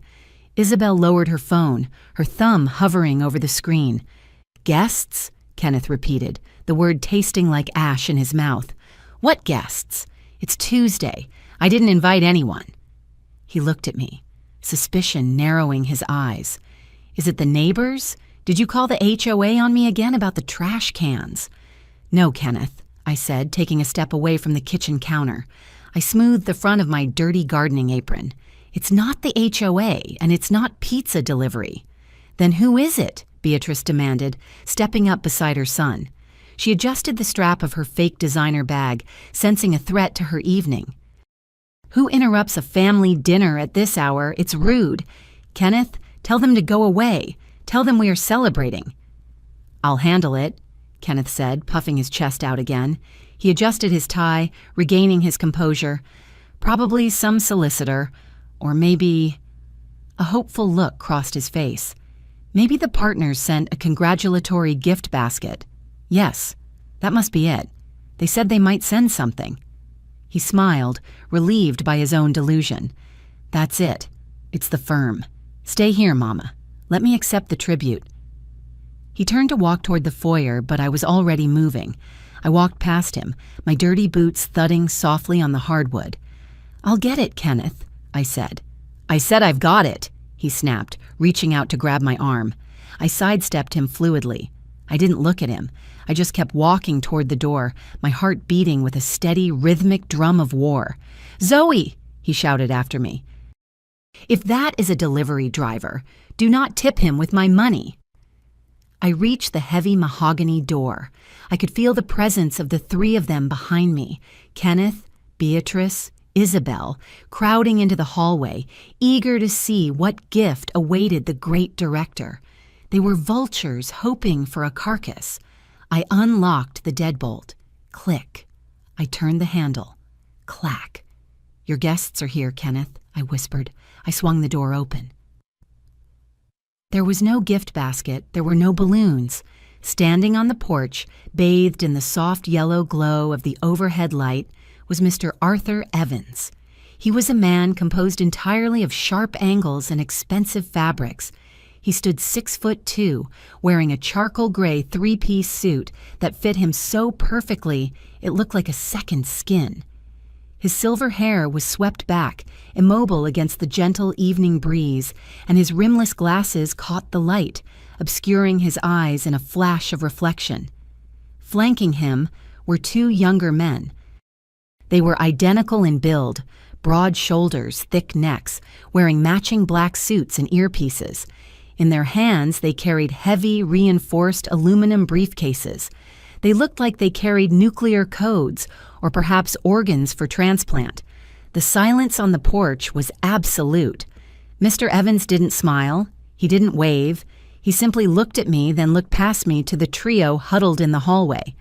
Isabel lowered her phone, her thumb hovering over the screen. "Guests?" Kenneth repeated, the word tasting like ash in his mouth. "What guests? It's Tuesday. I didn't invite anyone." He looked at me, suspicion narrowing his eyes. "Is it the neighbors? Did you call the HOA on me again about the trash cans?" "No, Kenneth," I said, taking a step away from the kitchen counter. I smoothed the front of my dirty gardening apron. "It's not the HOA, and it's not pizza delivery." "Then who is it?" Beatrice demanded, stepping up beside her son. She adjusted the strap of her fake designer bag, sensing a threat to her evening. "Who interrupts a family dinner at this hour? It's rude. Kenneth, tell them to go away. Tell them we are celebrating." "I'll handle it," Kenneth said, puffing his chest out again. He adjusted his tie, regaining his composure. "Probably some solicitor, or maybe—" A hopeful look crossed his face. "Maybe the partners sent a congratulatory gift basket. Yes, that must be it. They said they might send something." He smiled, relieved by his own delusion. "That's it. It's the firm. Stay here, Mama. Let me accept the tribute." He turned to walk toward the foyer, but I was already moving. I walked past him, my dirty boots thudding softly on the hardwood. "I'll get it, Kenneth," I said. "I said I've got it," he snapped, reaching out to grab my arm. I sidestepped him fluidly. I didn't look at him. I just kept walking toward the door, my heart beating with a steady, rhythmic drum of war. "Zoe!" he shouted after me. "If that is a delivery driver, do not tip him with my money." I reached the heavy mahogany door. I could feel the presence of the three of them behind me, Kenneth, Beatrice, Isabel, crowding into the hallway, eager to see what gift awaited the great director. They were vultures hoping for a carcass. I unlocked the deadbolt. Click. I turned the handle. Clack. "Your guests are here, Kenneth," I whispered. I swung the door open. There was no gift basket. There were no balloons. Standing on the porch, bathed in the soft yellow glow of the overhead light, was Mr. Arthur Evans. He was a man composed entirely of sharp angles and expensive fabrics. He stood 6'2", wearing a charcoal gray three-piece suit that fit him so perfectly it looked like a second skin. His silver hair was swept back, immobile against the gentle evening breeze, and his rimless glasses caught the light, obscuring his eyes in a flash of reflection. Flanking him were two younger men. They were identical in build, broad shoulders, thick necks, wearing matching black suits and earpieces. In their hands, they carried heavy, reinforced aluminum briefcases. They looked like they carried nuclear codes or perhaps organs for transplant. The silence on the porch was absolute. Mr. Evans didn't smile. He didn't wave. He simply looked at me, then looked past me to the trio huddled in the hallway.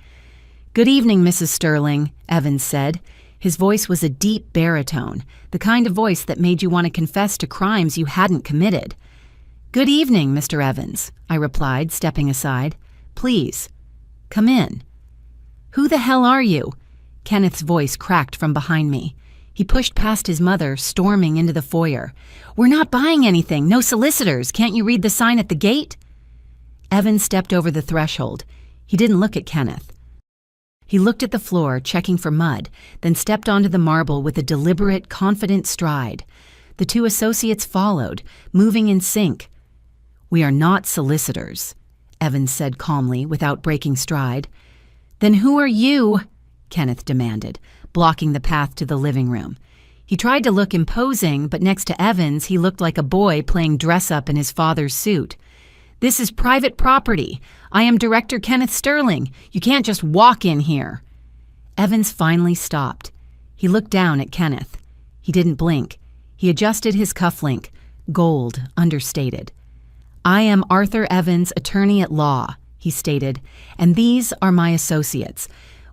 "Good evening, Mrs. Sterling," Evans said. His voice was a deep baritone, the kind of voice that made you want to confess to crimes you hadn't committed. "Good evening, Mr. Evans," I replied, stepping aside. "Please, come in." "Who the hell are you?" Kenneth's voice cracked from behind me. He pushed past his mother, storming into the foyer. "We're not buying anything. No solicitors. Can't you read the sign at the gate?" Evans stepped over the threshold. He didn't look at Kenneth. He looked at the floor, checking for mud, then stepped onto the marble with a deliberate, confident stride. The two associates followed, moving in sync. "We are not solicitors," Evans said calmly, without breaking stride. "Then who are you?" Kenneth demanded, blocking the path to the living room. He tried to look imposing, but next to Evans, he looked like a boy playing dress-up in his father's suit. "This is private property. I am Director Kenneth Sterling. You can't just walk in here." Evans finally stopped. He looked down at Kenneth. He didn't blink. He adjusted his cufflink, gold, understated. "I am Arthur Evans, attorney at law," he stated, "and these are my associates.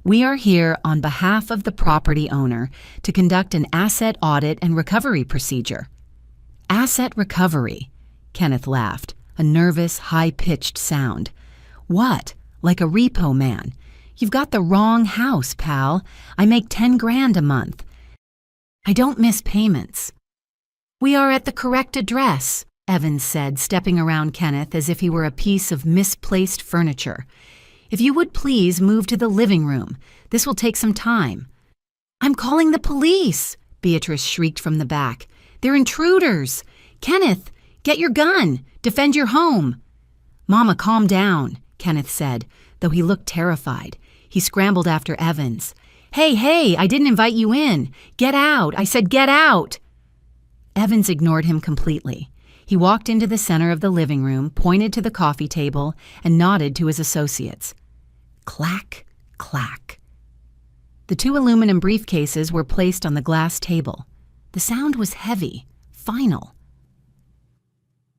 We are here on behalf of the property owner to conduct an asset audit and recovery procedure." "Asset recovery," Kenneth laughed, a nervous, high-pitched sound. "What? Like a repo man? You've got the wrong house, pal. I make 10 grand a month. I don't miss payments." "We are at the correct address," Evans said, stepping around Kenneth as if he were a piece of misplaced furniture. "If you would please move to the living room. This will take some time." "I'm calling the police," Beatrice shrieked from the back. "They're intruders. Kenneth, get your gun. Defend your home." "Mama, calm down," Kenneth said, though he looked terrified. He scrambled after Evans. Hey, I didn't invite you in. Get out. I said get out." Evans ignored him completely. He walked into the center of the living room, pointed to the coffee table, and nodded to his associates. Clack, clack. The 2 aluminum briefcases were placed on the glass table. The sound was heavy, final.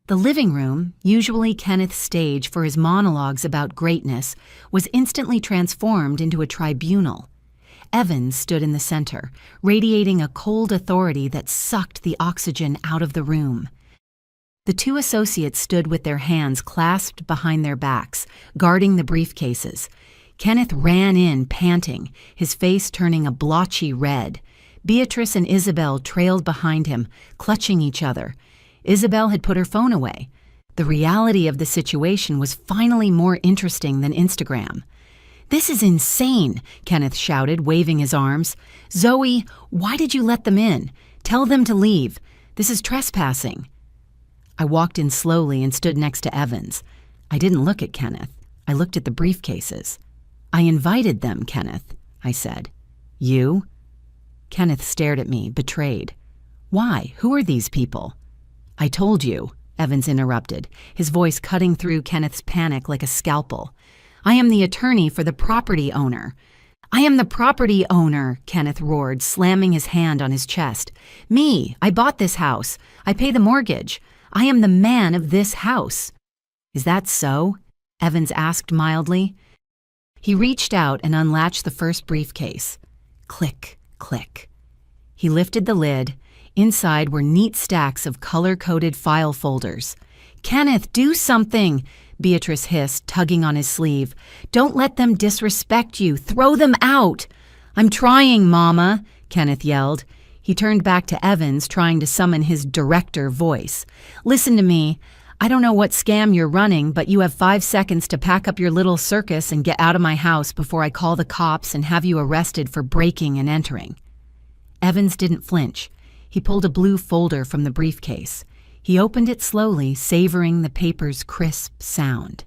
The living room, usually Kenneth's stage for his monologues about greatness, was instantly transformed into a tribunal. Evans stood in the center, radiating a cold authority that sucked the oxygen out of the room. The 2 associates stood with their hands clasped behind their backs, guarding the briefcases. Kenneth ran in, panting, his face turning a blotchy red. Beatrice and Isabel trailed behind him, clutching each other. Isabel had put her phone away. The reality of the situation was finally more interesting than Instagram. "This is insane," Kenneth shouted, waving his arms. "Zoe, why did you let them in? Tell them to leave. This is trespassing." I walked in slowly and stood next to Evans. I didn't look at Kenneth. I looked at the briefcases. "I invited them, Kenneth," I said. "You?" Kenneth stared at me, betrayed. "Why? Who are these people?" "I told you," Evans interrupted, his voice cutting through Kenneth's panic like a scalpel. "I am the attorney for the property owner." "I am the property owner," Kenneth roared, slamming his hand on his chest. "Me, I bought this house. I pay the mortgage. I am the man of this house." "Is that so?" Evans asked mildly. He reached out and unlatched the first briefcase. Click, click. He lifted the lid. Inside were neat stacks of color-coded file folders. "Kenneth, do something!" Beatrice hissed, tugging on his sleeve. "Don't let them disrespect you. Throw them out!" "I'm trying, Mama," Kenneth yelled. He turned back to Evans, trying to summon his director voice. "Listen to me. I don't know what scam you're running, but you have 5 seconds to pack up your little circus and get out of my house before I call the cops and have you arrested for breaking and entering." Evans didn't flinch. He pulled a blue folder from the briefcase. He opened it slowly, savoring the paper's crisp sound.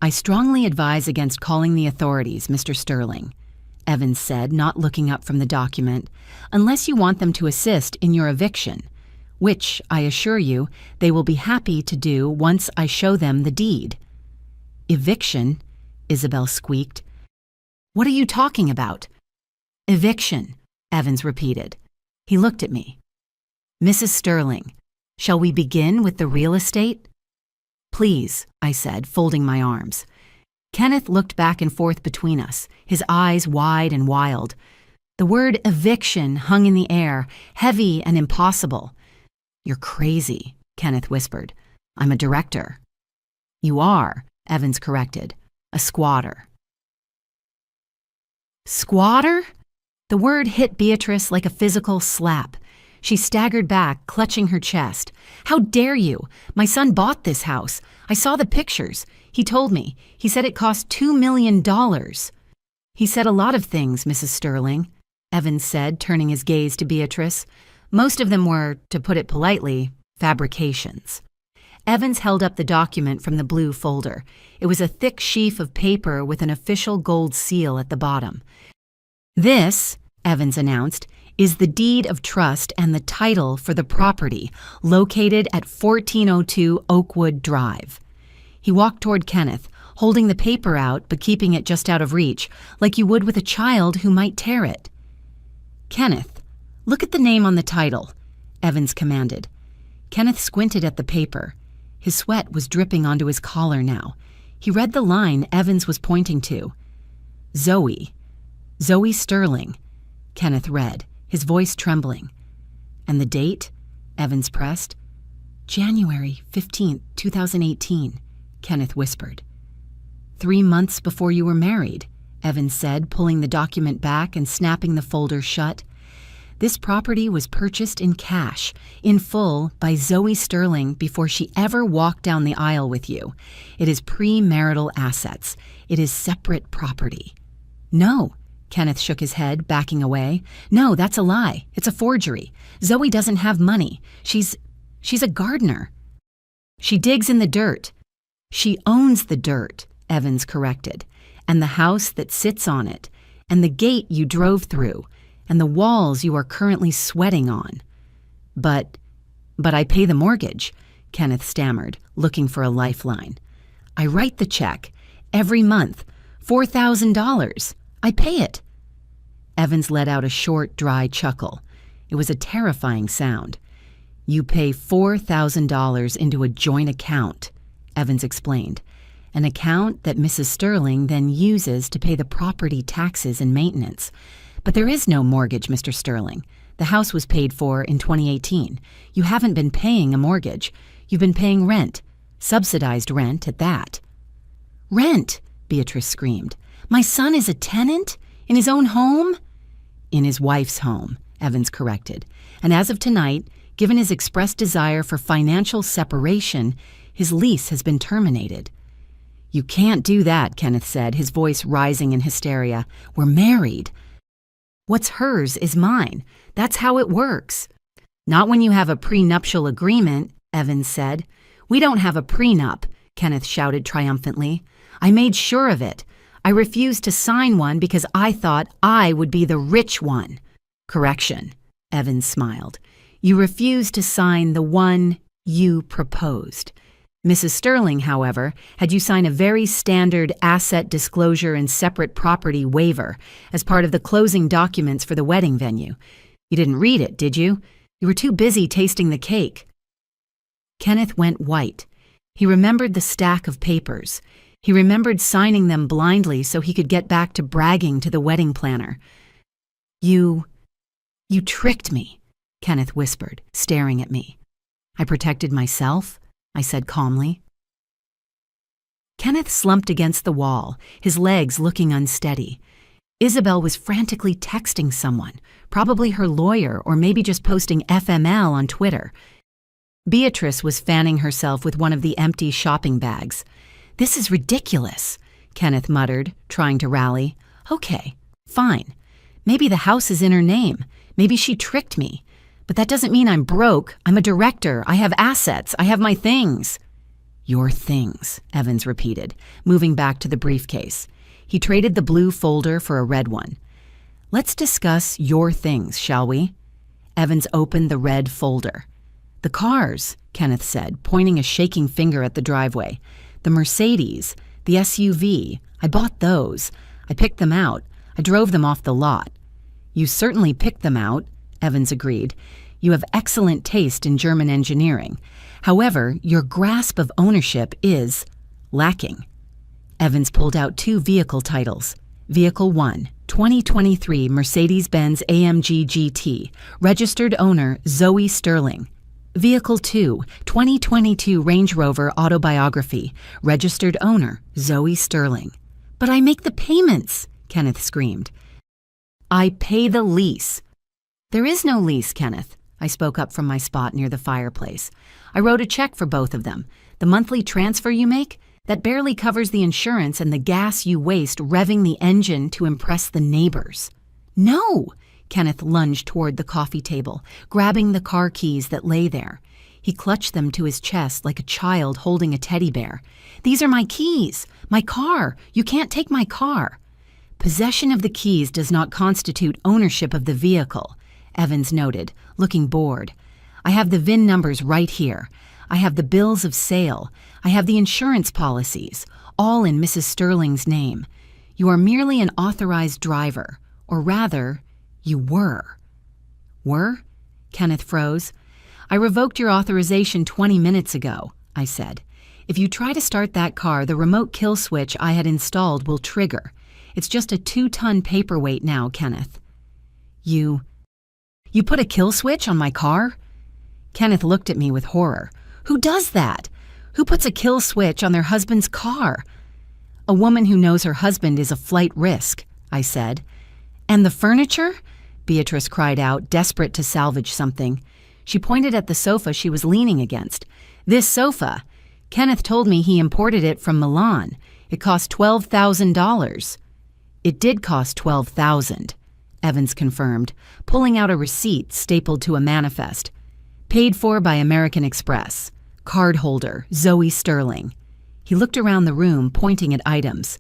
"I strongly advise against calling the authorities, Mr. Sterling," Evans said, not looking up from the document, "unless you want them to assist in your eviction, which, I assure you, they will be happy to do once I show them the deed." "Eviction?" Isabel squeaked. "What are you talking about?" "Eviction," Evans repeated. He looked at me. "Mrs. Sterling, Shall we begin with the real estate? Please, I said, folding my arms. Kenneth looked back and forth between us, his eyes wide and wild. The word eviction hung in the air, heavy and impossible. You're crazy, Kenneth whispered. I'm a director. You are, Evans corrected. A squatter. Squatter? The word hit Beatrice like a physical slap. She staggered back, clutching her chest. How dare you? My son bought this house. I saw the pictures. He told me. He said it cost $2 million. He said a lot of things, Mrs. Sterling, Evans said, turning his gaze to Beatrice. Most of them were, to put it politely, fabrications. Evans held up the document from the blue folder. It was a thick sheaf of paper with an official gold seal at the bottom. This, Evans announced, is the deed of trust and the title for the property located at 1402 Oakwood Drive. He walked toward Kenneth, holding the paper out but keeping it just out of reach, like you would with a child who might tear it. Kenneth, look at the name on the title, Evans commanded. Kenneth squinted at the paper. His sweat was dripping onto his collar now. He read the line Evans was pointing to. Zoe Sterling, Kenneth read, his voice trembling. And the date? Evans pressed. January 15th, 2018, Kenneth whispered. 3 months before you were married, Evans said, pulling the document back and snapping the folder shut. This property was purchased in cash, in full, by Zoe Sterling before she ever walked down the aisle with you. It is premarital assets. It is separate property. No, Kenneth shook his head, backing away. No, that's a lie. It's a forgery. Zoe doesn't have money. She's a gardener. She digs in the dirt. She owns the dirt, Evans corrected, and the house that sits on it, and the gate you drove through, and the walls you are currently sweating on. But I pay the mortgage, Kenneth stammered, looking for a lifeline. I write the check, every month, $4,000. I pay it. Evans let out a short, dry chuckle. It was a terrifying sound. You pay $4,000 into a joint account, Evans explained, an account that Mrs. Sterling then uses to pay the property taxes and maintenance. But there is no mortgage, Mr. Sterling. The house was paid for in 2018. You haven't been paying a mortgage. You've been paying rent, subsidized rent at that. Rent, Beatrice screamed. My son is a tenant? In his own home? In his wife's home, Evans corrected. And as of tonight, given his expressed desire for financial separation, his lease has been terminated. You can't do that, Kenneth said, his voice rising in hysteria. We're married. What's hers is mine. That's how it works. Not when you have a prenuptial agreement, Evans said. We don't have a prenup, Kenneth shouted triumphantly. I made sure of it. I refused to sign one because I thought I would be the rich one. Correction, Evans smiled. You refused to sign the one you proposed. Mrs. Sterling, however, had you sign a very standard asset disclosure and separate property waiver as part of the closing documents for the wedding venue. You didn't read it, did you? You were too busy tasting the cake. Kenneth went white. He remembered the stack of papers. He remembered signing them blindly so he could get back to bragging to the wedding planner. You tricked me, Kenneth whispered, staring at me. I protected myself, I said calmly. Kenneth slumped against the wall, his legs looking unsteady. Isabel was frantically texting someone, probably her lawyer or maybe just posting FML on Twitter. Beatrice was fanning herself with one of the empty shopping bags. This is ridiculous, Kenneth muttered, trying to rally. Okay, fine. Maybe the house is in her name. Maybe she tricked me. But that doesn't mean I'm broke. I'm a director. I have assets. I have my things. Your things, Evans repeated, moving back to the briefcase. He traded the blue folder for a red one. Let's discuss your things, shall we? Evans opened the red folder. The cars, Kenneth said, pointing a shaking finger at the driveway. The Mercedes, the SUV, I bought those. I picked them out. I drove them off the lot. You certainly picked them out, Evans agreed. You have excellent taste in German engineering. However, your grasp of ownership is lacking. Evans pulled out 2 vehicle titles. Vehicle 1, 2023 Mercedes-Benz AMG GT, registered owner Zoe Sterling. Vehicle 2, 2022 Range Rover Autobiography, registered owner Zoe Sterling. "But I make the payments," Kenneth screamed. "I pay the lease." "There is no lease, Kenneth," I spoke up from my spot near the fireplace. "I wrote a check for both of them. The monthly transfer you make, that barely covers the insurance and the gas you waste revving the engine to impress the neighbors." "No!" Kenneth lunged toward the coffee table, grabbing the car keys that lay there. He clutched them to his chest like a child holding a teddy bear. "These are my keys, my car. You can't take my car." "Possession of the keys does not constitute ownership of the vehicle," Evans noted, looking bored. "I have the VIN numbers right here. I have the bills of sale. I have the insurance policies, all in Mrs. Sterling's name. You are merely an authorized driver, or rather, you were." "Were?" Kenneth froze. "I revoked your authorization 20 minutes ago," I said. "If you try to start that car, the remote kill switch I had installed will trigger. It's just a 2-ton paperweight now, Kenneth." You put a kill switch on my car?" Kenneth looked at me with horror. "Who does that? Who puts a kill switch on their husband's car?" "A woman who knows her husband is a flight risk," I said. "And the furniture?" Beatrice cried out, desperate to salvage something. She pointed at the sofa she was leaning against. "This sofa. Kenneth told me he imported it from Milan. It cost $12,000. "It did cost $12,000, Evans confirmed, pulling out a receipt stapled to a manifest. "Paid for by American Express. Cardholder, Zoe Sterling." He looked around the room, pointing at items.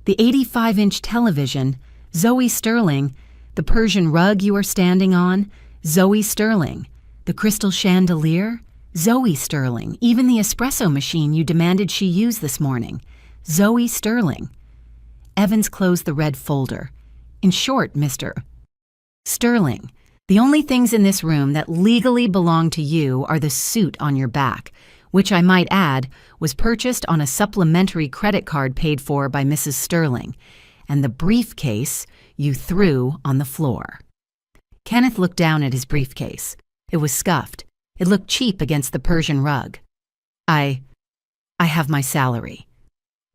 "The 85-inch television, Zoe Sterling. The Persian rug you are standing on, Zoe Sterling. The crystal chandelier, Zoe Sterling. Even the espresso machine you demanded she use this morning, Zoe Sterling." Evans closed the red folder. "In short, Mr. Sterling, the only things in this room that legally belong to you are the suit on your back, which I might add was purchased on a supplementary credit card paid for by Mrs. Sterling, and the briefcase you threw on the floor." Kenneth looked down at his briefcase. It was scuffed. It looked cheap against the Persian rug. I have my salary,"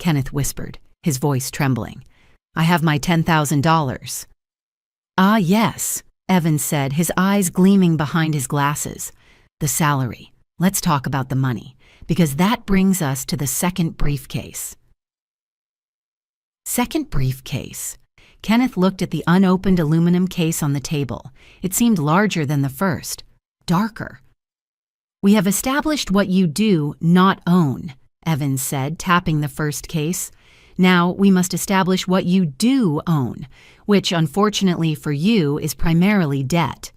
Kenneth whispered, his voice trembling. "I have my $10,000. "Ah, yes," Evans said, his eyes gleaming behind his glasses. "The salary. Let's talk about the money, because that brings us to the second briefcase." Second briefcase. Kenneth looked at the unopened aluminum case on the table. It seemed larger than the first, darker. "We have established what you do not own," Evans said, tapping the first case. "Now we must establish what you do own, which, unfortunately for you, is primarily debt."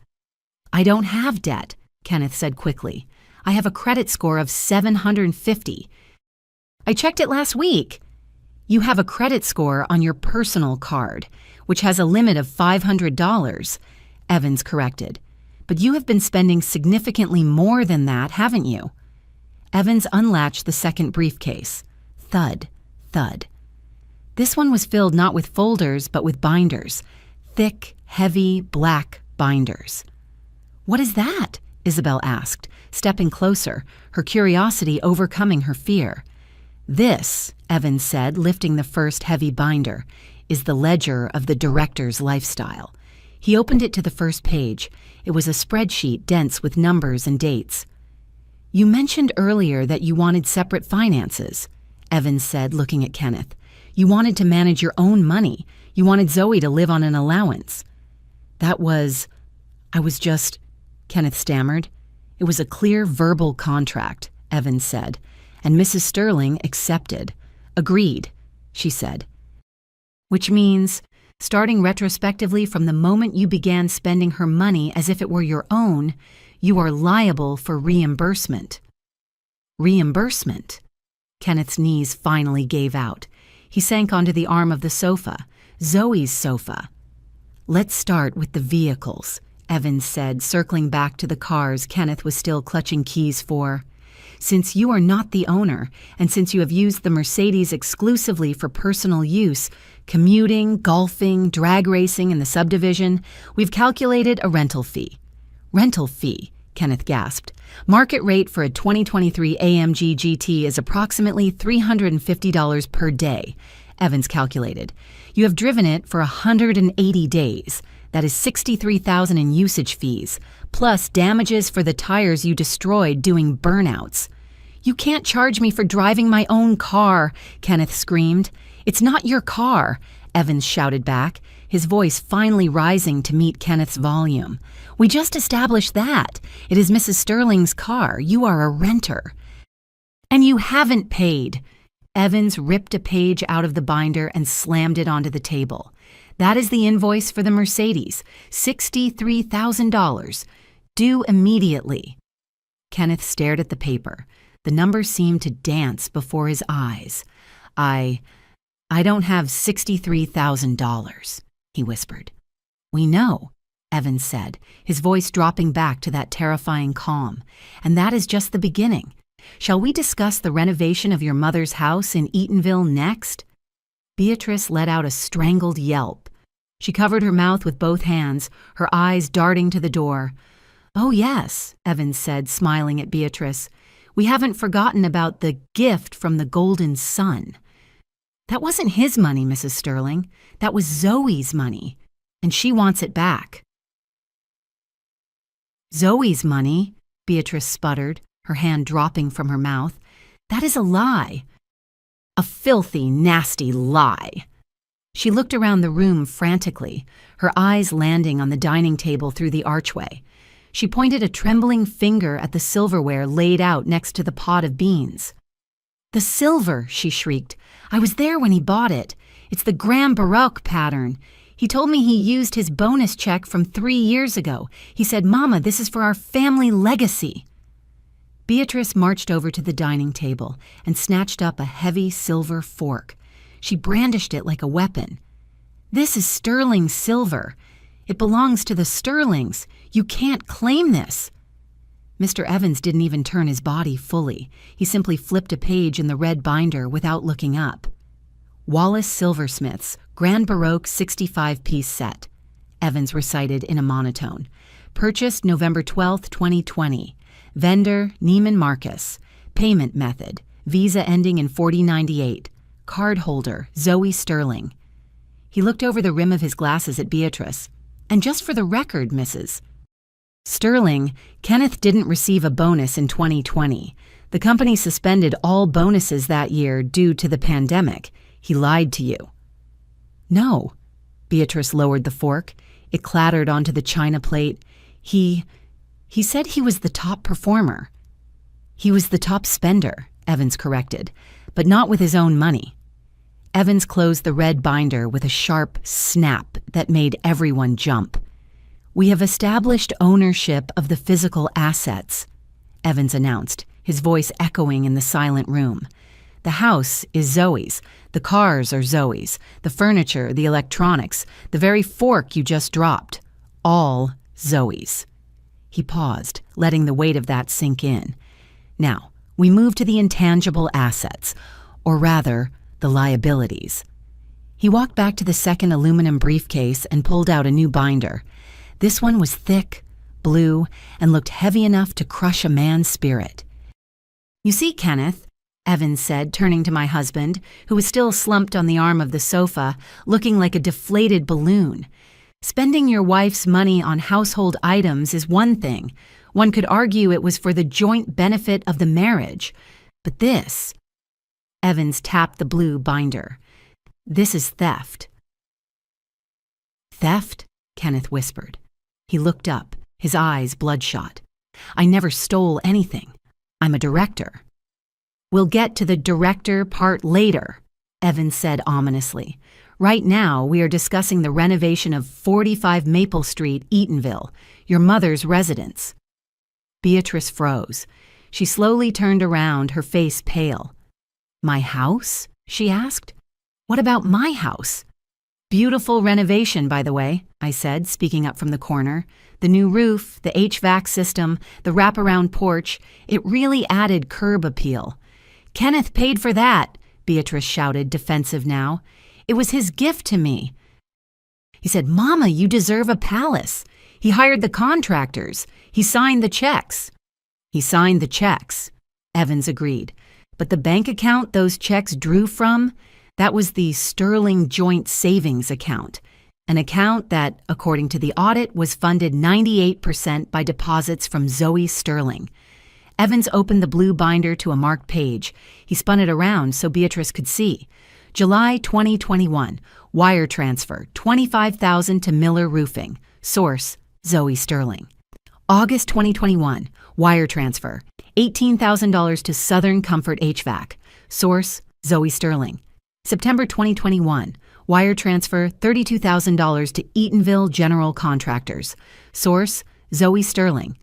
"I don't have debt," Kenneth said quickly. "I have a credit score of 750. "I checked it last week." "You have a credit score on your personal card, which has a limit of $500, Evans corrected. "But you have been spending significantly more than that, haven't you?" Evans unlatched the second briefcase. Thud, thud. This one was filled not with folders, but with binders. Thick, heavy, black binders. "What is that?" Isabel asked, stepping closer, her curiosity overcoming her fear. "This," Evans said, lifting the first heavy binder, "is the ledger of the director's lifestyle." He opened it to the first page. It was a spreadsheet dense with numbers and dates. "You mentioned earlier that you wanted separate finances," Evans said, looking at Kenneth. "You wanted to manage your own money. You wanted Zoe to live on an allowance." I was just, Kenneth stammered. "It was a clear verbal contract," Evans said, "and Mrs. Sterling accepted. Agreed," she said. "Which means, starting retrospectively from the moment you began spending her money as if it were your own, you are liable for reimbursement." "Reimbursement?" Kenneth's knees finally gave out. He sank onto the arm of the sofa, Zoe's sofa. "Let's start with the vehicles," Evans said, circling back to the cars Kenneth was still clutching keys for. "Since you are not the owner, and since you have used the Mercedes exclusively for personal use, commuting, golfing, drag racing in the subdivision, we've calculated a rental fee." "Rental fee," Kenneth gasped. "Market rate for a 2023 AMG GT is approximately $350 per day," Evans calculated. "You have driven it for 180 days. That is $63,000 in usage fees, plus damages for the tires you destroyed doing burnouts." "You can't charge me for driving my own car," Kenneth screamed. "It's not your car," Evans shouted back, his voice finally rising to meet Kenneth's volume. "We just established that. It is Mrs. Sterling's car. You are a renter." "And you haven't paid." Evans ripped a page out of the binder and slammed it onto the table. "That is the invoice for the Mercedes, $63,000. Due immediately." Kenneth stared at the paper. The number seemed to dance before his eyes. I don't have $63,000, he whispered. "We know," Evans said, his voice dropping back to that terrifying calm. "And that is just the beginning. Shall we discuss the renovation of your mother's house in Eatonville next?" Beatrice let out a strangled yelp. She covered her mouth with both hands, her eyes darting to the door. "Oh yes," Evans said, smiling at Beatrice. "We haven't forgotten about the gift from the Golden Sun." "That wasn't his money, Mrs. Sterling. That was Zoe's money, and she wants it back." "Zoe's money?" Beatrice sputtered, her hand dropping from her mouth. "That is a lie." "A filthy, nasty lie." She looked around the room frantically, her eyes landing on the dining table through the archway. She pointed a trembling finger at the silverware laid out next to the pot of beans. "The silver," she shrieked. "I was there when he bought it. It's the Grand Baroque pattern. He told me he used his bonus check from 3 years ago. He said, 'Mama, this is for our family legacy.'" Beatrice marched over to the dining table and snatched up a heavy silver fork. She brandished it like a weapon. "This is Sterling silver. It belongs to the Sterlings. You can't claim this." Mr. Evans didn't even turn his body fully. He simply flipped a page in the red binder without looking up. "Wallace Silversmith's Grand Baroque 65-piece set," Evans recited in a monotone. "Purchased November 12, 2020. Vendor, Neiman Marcus. Payment method, Visa ending in 4098. Card holder, Zoe Sterling." He looked over the rim of his glasses at Beatrice. "And just for the record, Mrs. Sterling, Kenneth didn't receive a bonus in 2020. The company suspended all bonuses that year due to the pandemic. He lied to you." "No." Beatrice lowered the fork. It clattered onto the china plate. He said he was the top performer." "He was the top spender," Evans corrected, "but not with his own money." Evans closed the red binder with a sharp snap that made everyone jump. "We have established ownership of the physical assets," Evans announced, his voice echoing in the silent room. "The house is Zoe's. The cars are Zoe's. The furniture, the electronics, the very fork you just dropped. All Zoe's." He paused, letting the weight of that sink in. "Now, we move to the intangible assets, or rather, the liabilities." He walked back to the second aluminum briefcase and pulled out a new binder. This one was thick, blue, and looked heavy enough to crush a man's spirit. "You see, Kenneth," Evans said, turning to my husband, who was still slumped on the arm of the sofa, looking like a deflated balloon. "Spending your wife's money on household items is one thing. One could argue it was for the joint benefit of the marriage. But this..." Evans tapped the blue binder. "This is theft." "Theft?" Kenneth whispered. He looked up, his eyes bloodshot. "I never stole anything. I'm a director." "We'll get to the director part later," Evans said ominously. "Right now, we are discussing the renovation of 45 Maple Street, Eatonville, your mother's residence." Beatrice froze. She slowly turned around, her face pale. "My house?" she asked. "What about my house?" Beautiful renovation, by the way, I said, speaking up from the corner. The new roof, the HVAC system, the wraparound porch, it really added curb appeal. Kenneth paid for that, Beatrice shouted, defensive now. It was his gift to me. He said, Mama, you deserve a palace. He hired the contractors. He signed the checks. He signed the checks, Evans agreed. But the bank account those checks drew from, that was the Sterling Joint Savings Account, an account that, according to the audit, was funded 98% by deposits from Zoe Sterling. Evans opened the blue binder to a marked page. He spun it around so Beatrice could see. July 2021, wire transfer, $25,000 to Miller Roofing. Source, Zoe Sterling. August 2021, wire transfer, $18,000 to Southern Comfort HVAC. Source, Zoe Sterling. September 2021, wire transfer, $32,000 to Eatonville General Contractors. Source, Zoe Sterling.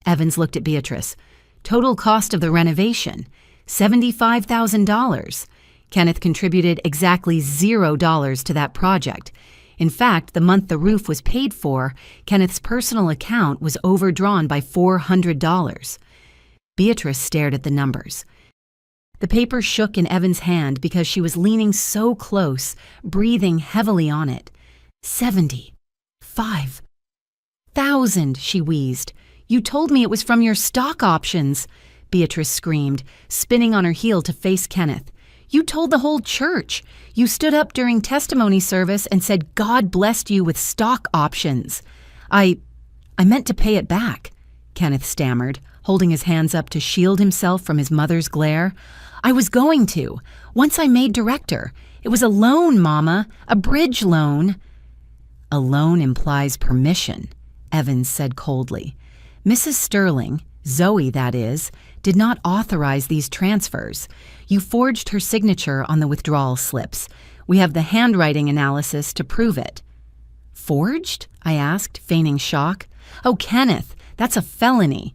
Evans looked at Beatrice. Total cost of the renovation, $75,000. Kenneth contributed exactly $0 to that project. In fact, the month the roof was paid for, Kenneth's personal account was overdrawn by $400. Beatrice stared at the numbers. The paper shook in Evan's hand because she was leaning so close, breathing heavily on it. 75,000, she wheezed. You told me it was from your stock options, Beatrice screamed, spinning on her heel to face Kenneth. You told the whole church. You stood up during testimony service and said God blessed you with stock options. I meant to pay it back, Kenneth stammered, holding his hands up to shield himself from his mother's glare. I was going to, once I made director. It was a loan, Mama, a bridge loan. A loan implies permission, Evans said coldly. Mrs. Sterling, Zoe that is, did not authorize these transfers. You forged her signature on the withdrawal slips. We have the handwriting analysis to prove it. Forged? I asked, feigning shock. Oh, Kenneth, that's a felony.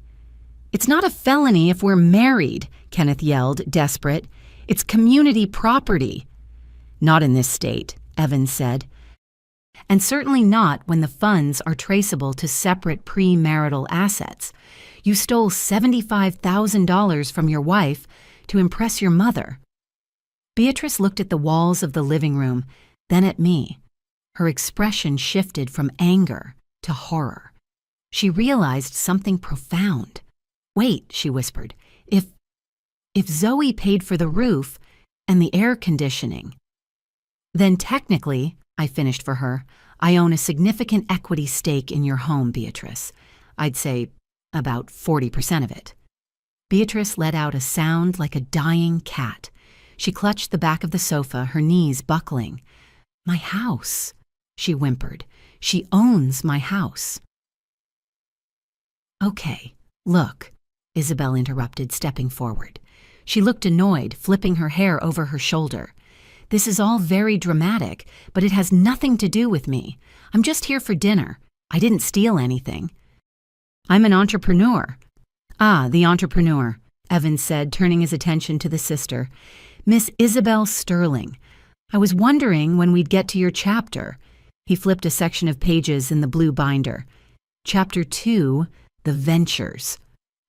It's not a felony if we're married, Kenneth yelled, desperate. It's community property. Not in this state, Evans said. And certainly not when the funds are traceable to separate premarital assets. You stole $75,000 from your wife to impress your mother. Beatrice looked at the walls of the living room, then at me. Her expression shifted from anger to horror. She realized something profound. Wait, she whispered, if Zoe paid for the roof and the air conditioning, then technically, I finished for her, I own a significant equity stake in your home, Beatrice. I'd say about 40% of it. Beatrice let out a sound like a dying cat. She clutched the back of the sofa, her knees buckling. My house, she whimpered. She owns my house. Okay, look, Isabel interrupted, stepping forward. She looked annoyed, flipping her hair over her shoulder. This is all very dramatic, but it has nothing to do with me. I'm just here for dinner. I didn't steal anything. I'm an entrepreneur. Ah, the entrepreneur, Evans said, turning his attention to the sister. Miss Isabel Sterling. I was wondering when we'd get to your chapter. He flipped a section of pages in the blue binder. Chapter 2, The Ventures.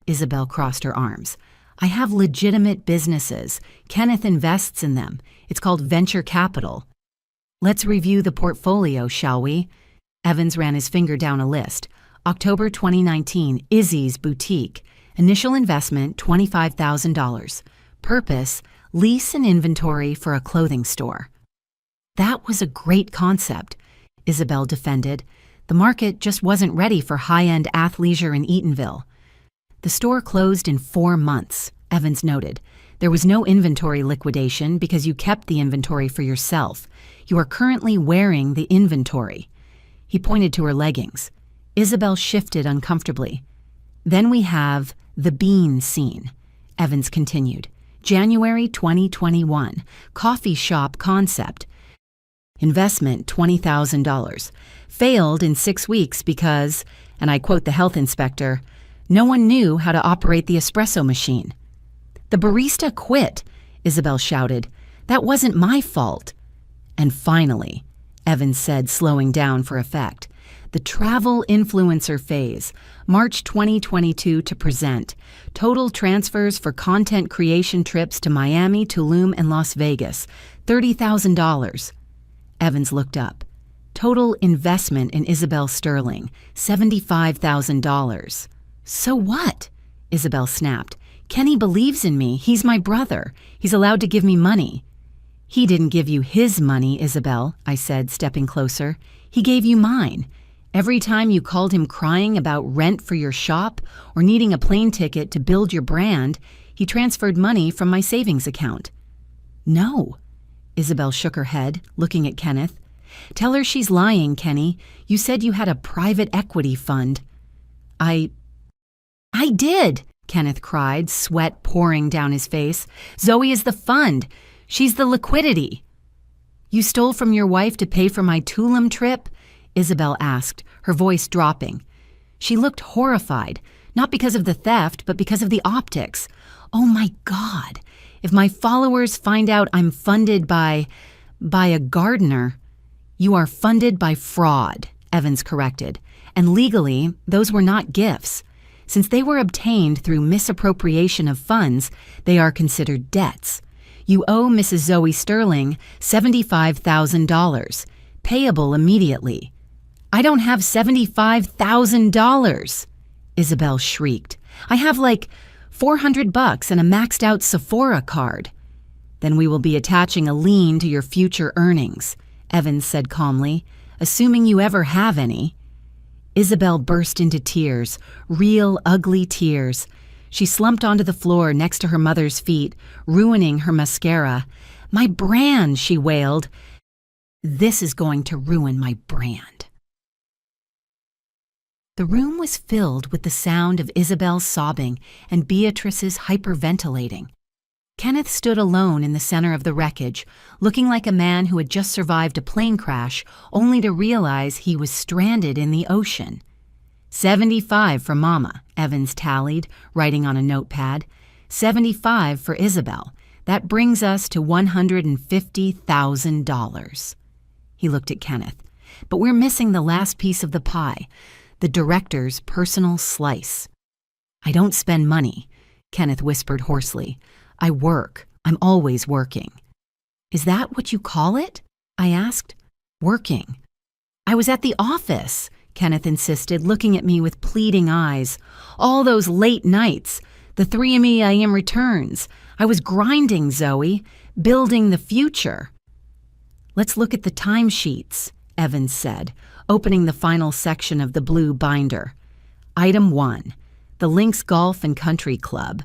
Isabel crossed her arms. I have legitimate businesses. Kenneth invests in them. It's called venture capital. Let's review the portfolio, shall we? Evans ran his finger down a list. October 2019, Izzy's Boutique. Initial investment, $25,000. Purpose, lease and inventory for a clothing store. That was a great concept, Isabel defended. The market just wasn't ready for high-end athleisure in Eatonville. The store closed in 4 months, Evans noted. There was no inventory liquidation because you kept the inventory for yourself. You are currently wearing the inventory. He pointed to her leggings. Isabel shifted uncomfortably. Then we have the bean scene, Evans continued. January 2021, coffee shop concept. Investment $20,000. Failed in 6 weeks because, and I quote the health inspector, no one knew how to operate the espresso machine. The barista quit, Isabel shouted. That wasn't my fault. And finally, Evans said, slowing down for effect. The travel influencer phase, March 2022 to present. Total transfers for content creation trips to Miami, Tulum, and Las Vegas, $30,000. Evans looked up. Total investment in Isabel Sterling, $75,000. So what? Isabel snapped. Kenny believes in me. He's my brother. He's allowed to give me money. He didn't give you his money, Isabel, I said, stepping closer. He gave you mine. Every time you called him crying about rent for your shop or needing a plane ticket to build your brand, he transferred money from my savings account. No. Isabel shook her head, looking at Kenneth. Tell her she's lying, Kenny. You said you had a private equity fund. I did, Kenneth cried, sweat pouring down his face. Zoe is the fund. She's the liquidity. You stole from your wife to pay for my Tulum trip? Isabel asked, her voice dropping. She looked horrified, not because of the theft, but because of the optics. Oh my God, if my followers find out I'm funded by a gardener. You are funded by fraud, Evans corrected, and legally, those were not gifts. Since they were obtained through misappropriation of funds, they are considered debts. You owe Mrs. Zoe Sterling $75,000, payable immediately. I don't have $75,000, Isabel shrieked. I have like $400 and a maxed out Sephora card. Then we will be attaching a lien to your future earnings, Evans said calmly, assuming you ever have any. Isabel burst into tears, real ugly tears. She slumped onto the floor next to her mother's feet, ruining her mascara. My brand, she wailed. This is going to ruin my brand. The room was filled with the sound of Isabel's sobbing and Beatrice's hyperventilating. Kenneth stood alone in the center of the wreckage, looking like a man who had just survived a plane crash, only to realize he was stranded in the ocean. 75 for Mama, Evans tallied, writing on a notepad. 75 for Isabel. That brings us to $150,000. He looked at Kenneth. But we're missing the last piece of the pie, the director's personal slice. I don't spend money, Kenneth whispered hoarsely. I work. I'm always working. Is that what you call it? I asked. Working. I was at the office, Kenneth insisted, looking at me with pleading eyes. All those late nights, the 3 a.m. returns. I was grinding, Zoe, building the future. Let's look at the timesheets, Evans said, opening the final section of the blue binder. Item 1, the Lynx Golf and Country Club.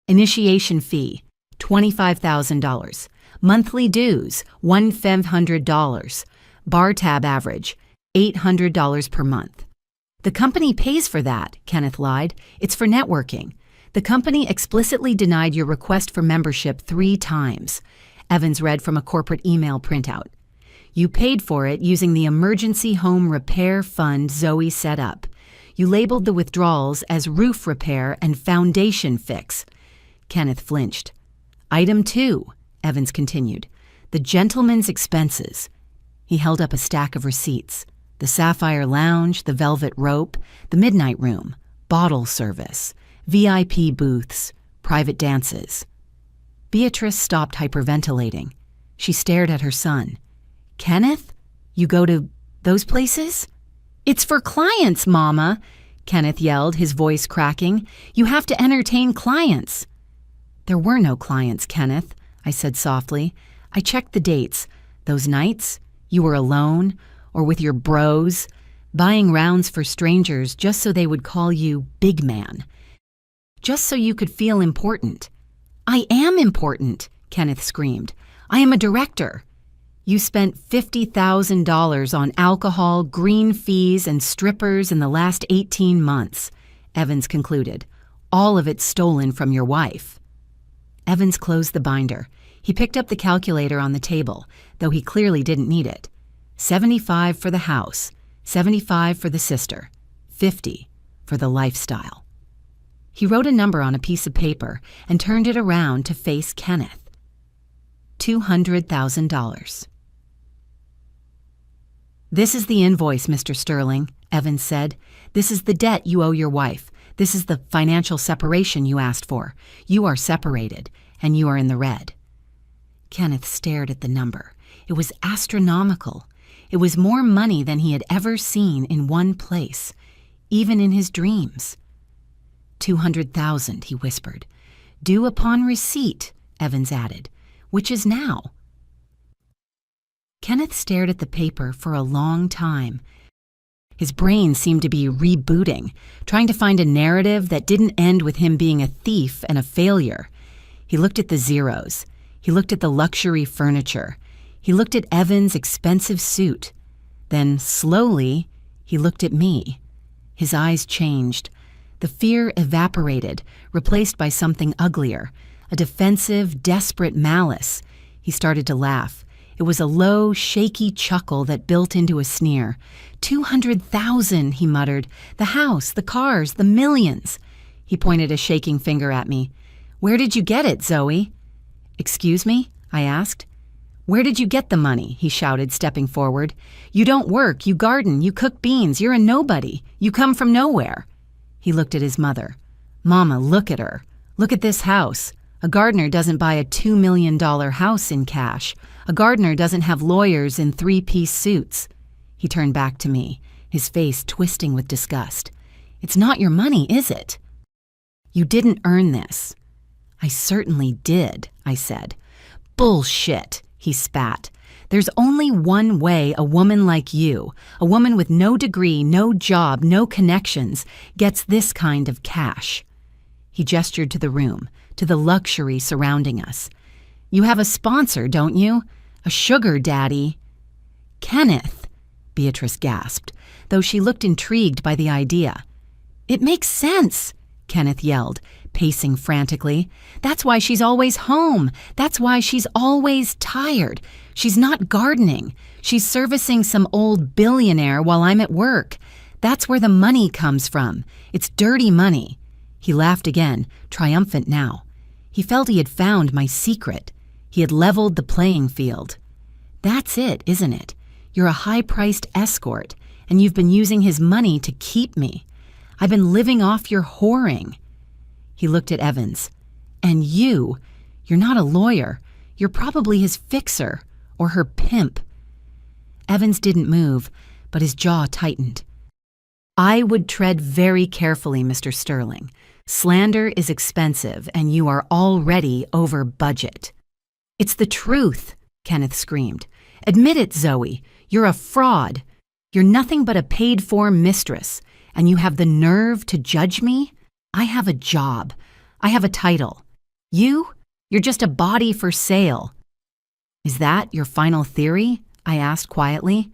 Initiation fee, $25,000. Monthly dues, $1,500. Bar tab average, $800 per month. The company pays for that, Kenneth lied. It's for networking. The company explicitly denied your request for membership 3 times. Evans read from a corporate email printout. You paid for it using the emergency home repair fund Zoe set up. You labeled the withdrawals as roof repair and foundation fix. Kenneth flinched. Item 2, Evans continued, the gentleman's expenses. He held up a stack of receipts. The Sapphire Lounge, the Velvet Rope, the Midnight Room, bottle service, VIP booths, private dances. Beatrice stopped hyperventilating. She stared at her son. Kenneth, you go to those places? It's for clients, Mama, Kenneth yelled, his voice cracking. You have to entertain clients. There were no clients, Kenneth, I said softly. I checked the dates. Those nights, you were alone or with your bros, buying rounds for strangers just so they would call you big man. Just so you could feel important. I am important, Kenneth screamed. I am a director. You spent $50,000 on alcohol, green fees, and strippers in the last 18 months, Evans concluded. All of it stolen from your wife. Evans closed the binder. He picked up the calculator on the table, though he clearly didn't need it. 75 for the house, 75 for the sister, 50 for the lifestyle. He wrote a number on a piece of paper and turned it around to face Kenneth. $200,000. "This is the invoice, Mr. Sterling," Evans said. "This is the debt you owe your wife. This is the financial separation you asked for. You are separated, and you are in the red." Kenneth stared at the number. It was astronomical. It was more money than he had ever seen in one place, even in his dreams. "200,000, he whispered. "Due upon receipt," Evans added, "which is now." Kenneth stared at the paper for a long time. His brain seemed to be rebooting, trying to find a narrative that didn't end with him being a thief and a failure. He looked at the zeros. He looked at the luxury furniture. He looked at Evan's expensive suit. Then, slowly, he looked at me. His eyes changed. The fear evaporated, replaced by something uglier, a defensive, desperate malice. He started to laugh. It was a low, shaky chuckle that built into a sneer. 200,000, he muttered. "The house, the cars, the millions." He pointed a shaking finger at me. "Where did you get it, Zoe?" "Excuse me?" I asked. "Where did you get the money?" he shouted, stepping forward. "You don't work, you garden, you cook beans, you're a nobody. You come from nowhere." He looked at his mother. "Mama, look at her. Look at this house. A gardener doesn't buy a $2 million house in cash. A gardener doesn't have lawyers in three-piece suits." He turned back to me, his face twisting with disgust. "It's not your money, is it?" "You didn't earn this." "I certainly did," I said. "Bullshit," he spat. "There's only one way a woman like you, a woman with no degree, no job, no connections, gets this kind of cash." He gestured to the room, to the luxury surrounding us. "You have a sponsor, don't you? A sugar daddy." "Kenneth," Beatrice gasped, though she looked intrigued by the idea. "It makes sense," Kenneth yelled, pacing frantically. "That's why she's always home. That's why she's always tired. She's not gardening. She's servicing some old billionaire while I'm at work. That's where the money comes from. It's dirty money." He laughed again, triumphant now. He felt he had found my secret. He had leveled the playing field. "That's it, isn't it? You're a high-priced escort, and you've been using his money to keep me. I've been living off your whoring." He looked at Evans. "And you're not a lawyer. You're probably his fixer, or her pimp." Evans didn't move, but his jaw tightened. "I would tread very carefully, Mr. Sterling. Slander is expensive, and you are already over budget." "It's the truth," Kenneth screamed. "Admit it, Zoe. You're a fraud. You're nothing but a paid-for mistress, and you have the nerve to judge me? I have a job. I have a title. You're just a body for sale." "Is that your final theory?" I asked quietly.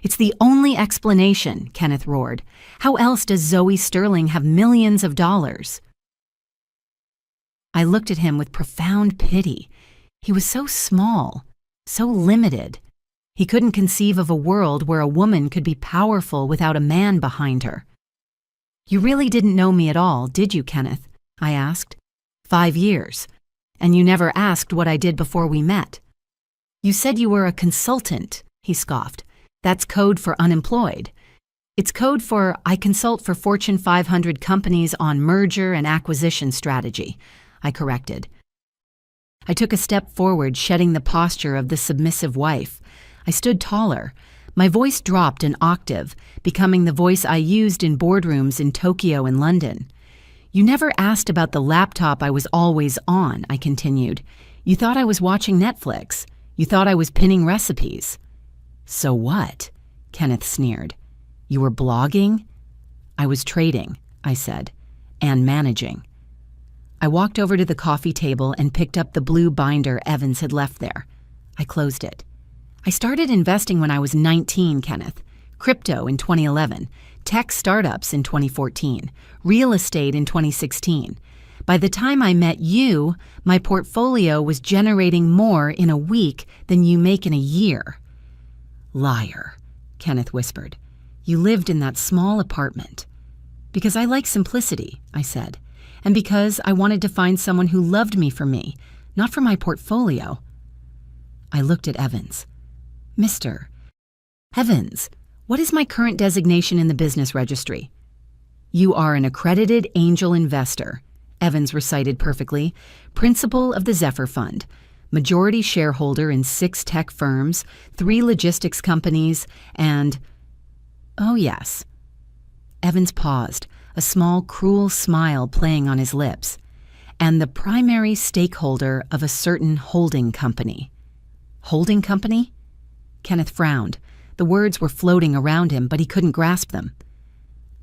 "It's the only explanation," Kenneth roared. "How else does Zoe Sterling have millions of dollars?" I looked at him with profound pity. He was so small, so limited. He couldn't conceive of a world where a woman could be powerful without a man behind her. "You really didn't know me at all, did you, Kenneth?" I asked. 5 years. And you never asked what I did before we met." "You said you were a consultant," he scoffed. "That's code for unemployed." "It's code for I consult for Fortune 500 companies on merger and acquisition strategy," I corrected. I took a step forward, shedding the posture of the submissive wife. I stood taller. My voice dropped an octave, becoming the voice I used in boardrooms in Tokyo and London. "You never asked about the laptop I was always on," I continued. "You thought I was watching Netflix. You thought I was pinning recipes." "So what?" Kenneth sneered. "You were blogging?" "I was trading," I said, "and managing." I walked over to the coffee table and picked up the blue binder Evans had left there. I closed it. "I started investing when I was 19, Kenneth. Crypto in 2011, tech startups in 2014, real estate in 2016. By the time I met you, my portfolio was generating more in a week than you make in a year." "Liar," Kenneth whispered. "You lived in that small apartment." "Because I like simplicity," I said, "and because I wanted to find someone who loved me for me, not for my portfolio." I looked at Evans. "Mr. Evans," What is my current designation in the business registry? You are an accredited angel investor, Evans recited perfectly, principal of the Zephyr Fund, majority shareholder in 6 tech firms, 3 logistics companies, and... Oh, yes. Evans paused, a small, cruel smile playing on his lips. And the primary stakeholder of a certain holding company. Holding company? Kenneth frowned. The words were floating around him, but he couldn't grasp them.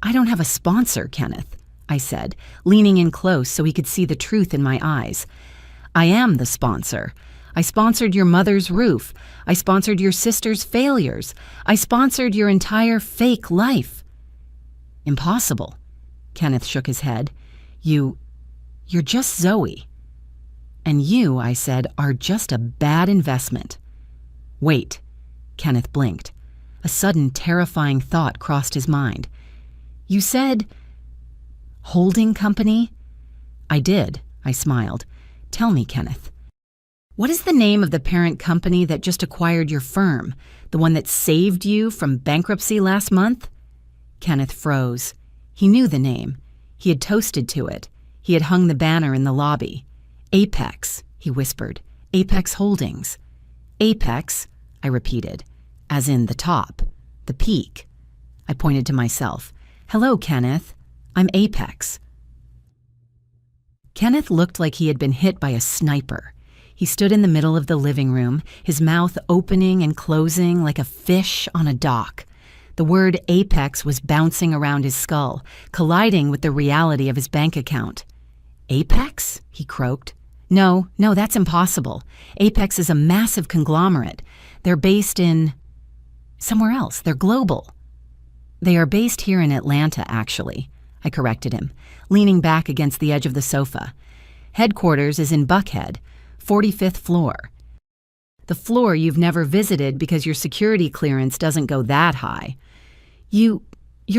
I don't have a sponsor, Kenneth, I said, leaning in close so he could see the truth in my eyes. I am the sponsor. I sponsored your mother's roof. I sponsored your sister's failures. I sponsored your entire fake life. Impossible. Kenneth shook his head. You're just Zoe. And you, I said, are just a bad investment. Wait. Kenneth blinked. A sudden, terrifying thought crossed his mind. You said, holding company? I did, I smiled. Tell me, Kenneth. What is the name of the parent company that just acquired your firm? The one that saved you from bankruptcy last month? Kenneth froze. He knew the name. He had toasted to it. He had hung the banner in the lobby. Apex, he whispered. Apex Holdings. Apex, I repeated, as in the top, the peak. I pointed to myself. Hello, Kenneth. I'm Apex. Kenneth looked like he had been hit by a sniper. He stood in the middle of the living room, his mouth opening and closing like a fish on a dock. The word Apex was bouncing around his skull, colliding with the reality of his bank account. Apex? He croaked. No, that's impossible. Apex is a massive conglomerate. They're based in... somewhere else. They're global. They are based here in Atlanta, actually, I corrected him, leaning back against the edge of the sofa. Headquarters is in Buckhead, 45th floor. The floor you've never visited because your security clearance doesn't go that high. You're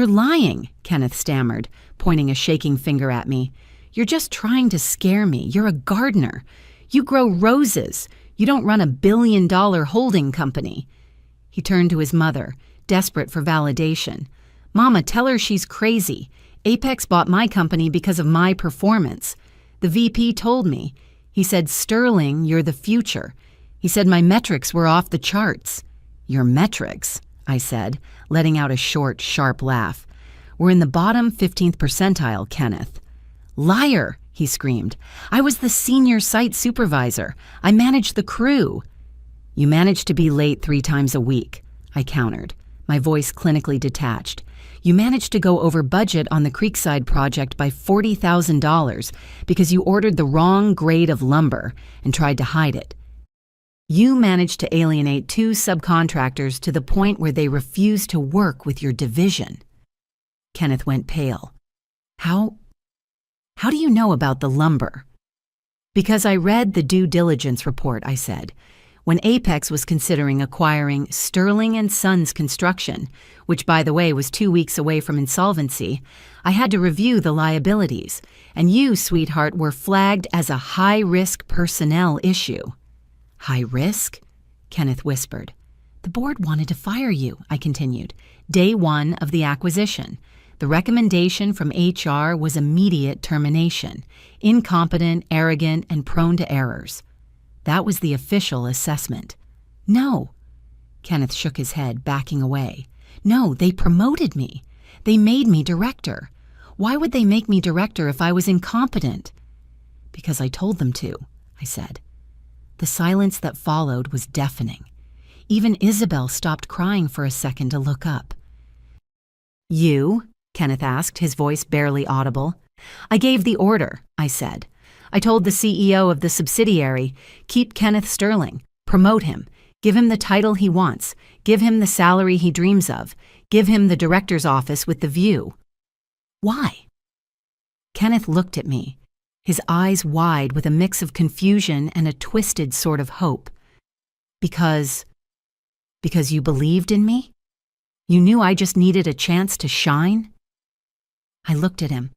lying, Kenneth stammered, pointing a shaking finger at me. You're just trying to scare me. You're a gardener. You grow roses. You don't run $1 billion holding company. He turned to his mother, desperate for validation. Mama, tell her she's crazy. Apex bought my company because of my performance. The VP told me. He said, Sterling, you're the future. He said my metrics were off the charts. Your metrics, I said, letting out a short, sharp laugh. We're in the bottom 15th percentile, Kenneth. Liar, he screamed. I was the senior site supervisor. I managed the crew. You managed to be late 3 times a week, I countered, my voice clinically detached. You managed to go over budget on the Creekside project by $40,000 because you ordered the wrong grade of lumber and tried to hide it. You managed to alienate 2 subcontractors to the point where they refused to work with your division. Kenneth went pale. How do you know about the lumber? Because I read the due diligence report, I said. When Apex was considering acquiring Sterling & Sons Construction, which by the way was 2 weeks away from insolvency, I had to review the liabilities, and you, sweetheart, were flagged as a high-risk personnel issue. High risk? Kenneth whispered. The board wanted to fire you, I continued, day 1 of the acquisition. The recommendation from HR was immediate termination, incompetent, arrogant, and prone to errors. That was the official assessment. No. Kenneth shook his head, backing away. No, they promoted me. They made me director. Why would they make me director if I was incompetent? Because I told them to, I said. The silence that followed was deafening. Even Isabel stopped crying for a second to look up. You? Kenneth asked, his voice barely audible. I gave the order, I said. I told the CEO of the subsidiary, keep Kenneth Sterling, promote him, give him the title he wants, give him the salary he dreams of, give him the director's office with the view. Why? Kenneth looked at me, his eyes wide with a mix of confusion and a twisted sort of hope. Because you believed in me? You knew I just needed a chance to shine? I looked at him,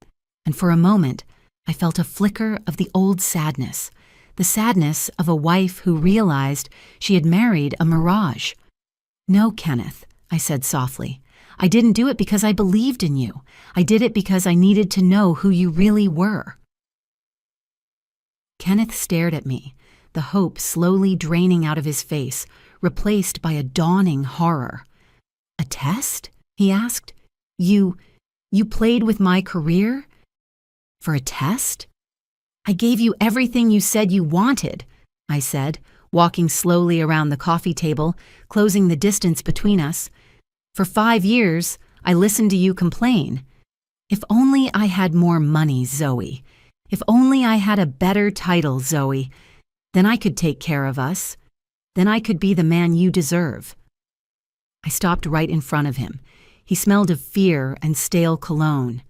and for a moment, I felt a flicker of the old sadness, the sadness of a wife who realized she had married a mirage. No, Kenneth, I said softly. I didn't do it because I believed in you. I did it because I needed to know who you really were." Kenneth stared at me, the hope slowly draining out of his face, replaced by a dawning horror. "A test?" he asked. You played with my career? For a test?" "I gave you everything you said you wanted," I said, walking slowly around the coffee table, closing the distance between us. "For 5 years, I listened to you complain. If only I had more money, Zoe. If only I had a better title, Zoe. Then I could take care of us. Then I could be the man you deserve." I stopped right in front of him. He smelled of fear and stale cologne.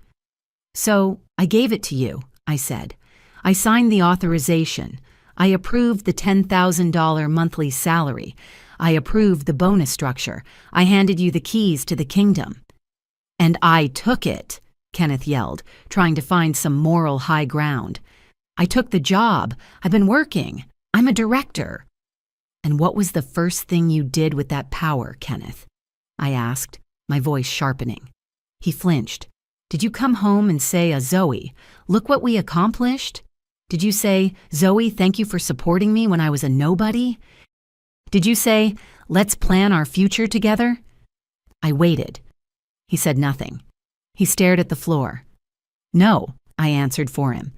"So, I gave it to you," I said. "I signed the authorization. I approved the $10,000 monthly salary. I approved the bonus structure. I handed you the keys to the kingdom." "And I took it," Kenneth yelled, trying to find some moral high ground. "I took the job. I've been working. I'm a director." "And what was the first thing you did with that power, Kenneth?" I asked, my voice sharpening. He flinched. "Did you come home and say, Zoe, look what we accomplished? Did you say, Zoe, thank you for supporting me when I was a nobody? Did you say, let's plan our future together?" I waited. He said nothing. He stared at the floor. "No," I answered for him.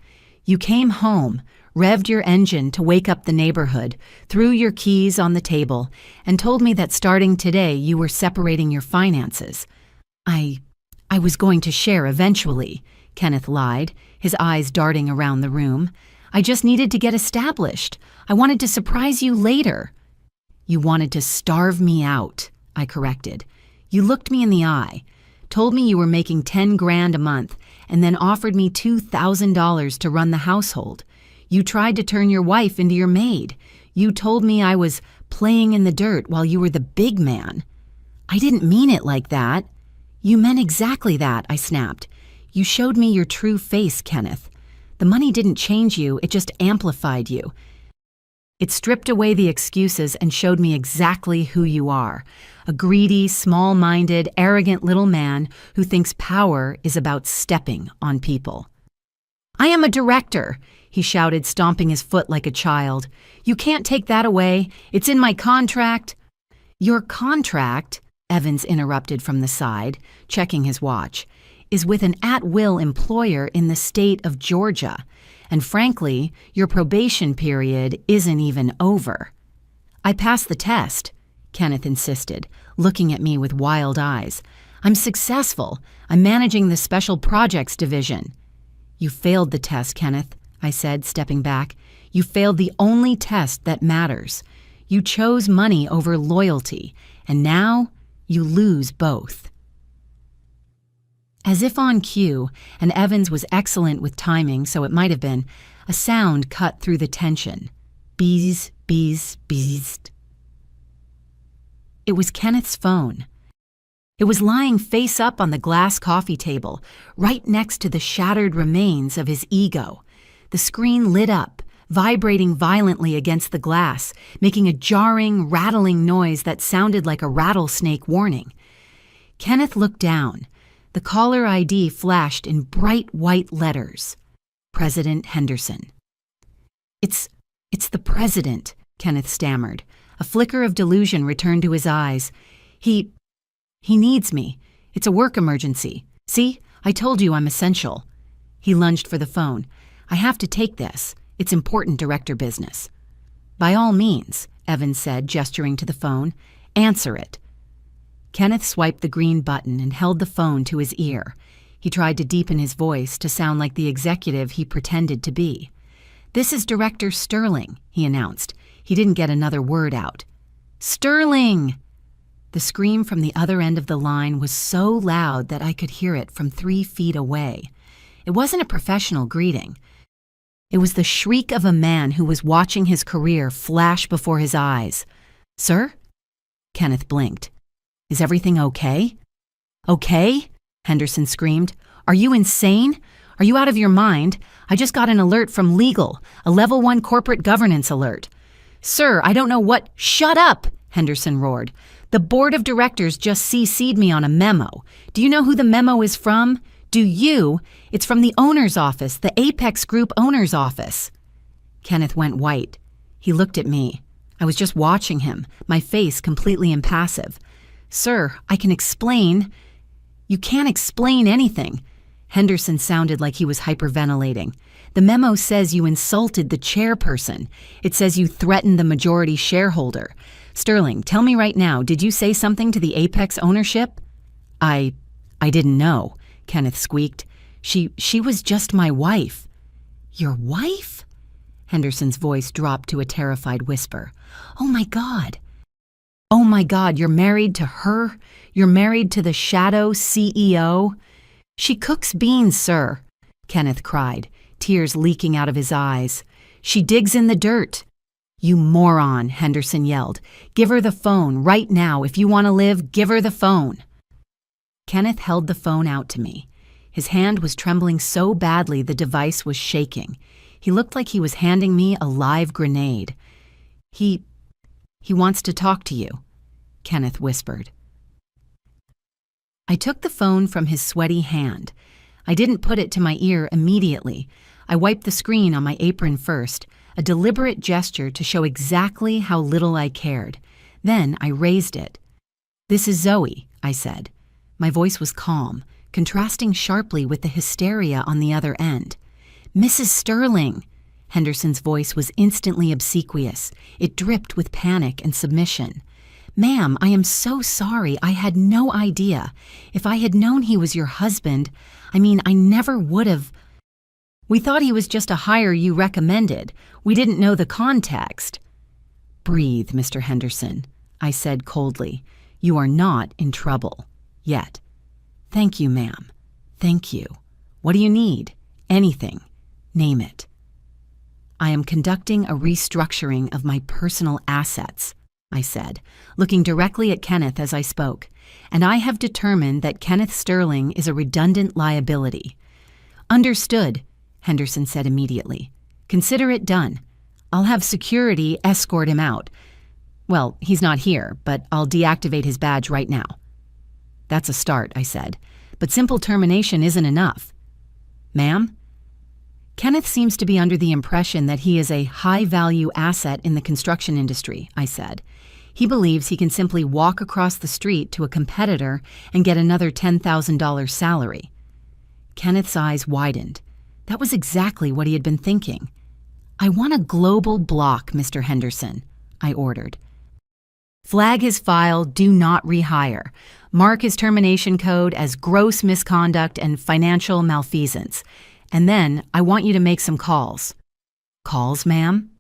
"You came home, revved your engine to wake up the neighborhood, threw your keys on the table, and told me that starting today you were separating your finances. I was going to share eventually," Kenneth lied, his eyes darting around the room. "I just needed to get established. I wanted to surprise you later." "You wanted to starve me out," I corrected. "You looked me in the eye, told me you were making $10,000 a month, and then offered me $2,000 to run the household. You tried to turn your wife into your maid. You told me I was playing in the dirt while you were the big man." "I didn't mean it like that." "You meant exactly that," I snapped. "You showed me your true face, Kenneth. The money didn't change you, it just amplified you. It stripped away the excuses and showed me exactly who you are. A greedy, small-minded, arrogant little man who thinks power is about stepping on people." "I am a director," he shouted, stomping his foot like a child. "You can't take that away. It's in my contract." "Your contract," Evans interrupted from the side, checking his watch, "is with an at-will employer in the state of Georgia. And frankly, your probation period isn't even over." "I passed the test," Kenneth insisted, looking at me with wild eyes. "I'm successful. I'm managing the Special Projects Division." "You failed the test, Kenneth," I said, stepping back. "You failed the only test that matters. You chose money over loyalty, and now you lose both." As if on cue, and Evans was excellent with timing, so it might have been, a sound cut through the tension. Bees, bees, bees. It was Kenneth's phone. It was lying face up on the glass coffee table, right next to the shattered remains of his ego. The screen lit up, vibrating violently against the glass, making a jarring, rattling noise that sounded like a rattlesnake warning. Kenneth looked down. The caller ID flashed in bright white letters. President Henderson. It's the president," Kenneth stammered. A flicker of delusion returned to his eyes. He needs me. It's a work emergency. See, I told you I'm essential." He lunged for the phone. "I have to take this. It's important director business." "By all means," Evans said, gesturing to the phone. "Answer it." Kenneth swiped the green button and held the phone to his ear. He tried to deepen his voice to sound like the executive he pretended to be. "This is Director Sterling," he announced. He didn't get another word out. "Sterling!" The scream from the other end of the line was so loud that I could hear it from 3 feet away. It wasn't a professional greeting. It was the shriek of a man who was watching his career flash before his eyes. "Sir?" Kenneth blinked. "Is everything okay?" "Okay?" Henderson screamed. "Are you insane? Are you out of your mind? I just got an alert from legal, a level 1 corporate governance alert." "Sir, I don't know what—" "Shut up!" Henderson roared. The board of directors just CC'd me on a memo. Do you know who the memo is from? Do you? It's from the owner's office, the Apex Group owner's office. Kenneth went white. He looked at me. I was just watching him, my face completely impassive. Sir, I can explain. You can't explain anything. Henderson sounded like he was hyperventilating. The memo says you insulted the chairperson. It says you threatened the majority shareholder. Sterling, tell me right now, did you say something to the Apex ownership? I didn't know, Kenneth squeaked. She was just my wife. Your wife? Henderson's voice dropped to a terrified whisper. Oh my God. Oh my God, you're married to her? You're married to the shadow CEO? She cooks beans, sir, Kenneth cried, tears leaking out of his eyes. She digs in the dirt. You moron, Henderson yelled. Give her the phone right now. If you want to live, give her the phone. Kenneth held the phone out to me. His hand was trembling so badly the device was shaking. He looked like he was handing me a live grenade. He wants to talk to you, Kenneth whispered. I took the phone from his sweaty hand. I didn't put it to my ear immediately. I wiped the screen on my apron first, a deliberate gesture to show exactly how little I cared. Then I raised it. This is Zoe, I said. My voice was calm, contrasting sharply with the hysteria on the other end. Mrs. Sterling! Henderson's voice was instantly obsequious. It dripped with panic and submission. Ma'am, I am so sorry. I had no idea. If I had known he was your husband, I never would have. We thought he was just a hire you recommended. We didn't know the context. Breathe, Mr. Henderson, I said coldly. You are not in trouble. Yet. Thank you, ma'am. Thank you. What do you need? Anything. Name it. I am conducting a restructuring of my personal assets, I said, looking directly at Kenneth as I spoke, and I have determined that Kenneth Sterling is a redundant liability. Understood, Henderson said immediately. Consider it done. I'll have security escort him out. Well, he's not here, but I'll deactivate his badge right now. That's a start, I said, but simple termination isn't enough. Ma'am? Kenneth seems to be under the impression that he is a high-value asset in the construction industry, I said. He believes he can simply walk across the street to a competitor and get another $10,000 salary. Kenneth's eyes widened. That was exactly what he had been thinking. I want a global block, Mr. Henderson, I ordered. Flag his file, do not rehire. Mark his termination code as gross misconduct and financial malfeasance. And then I want you to make some calls. Calls, ma'am?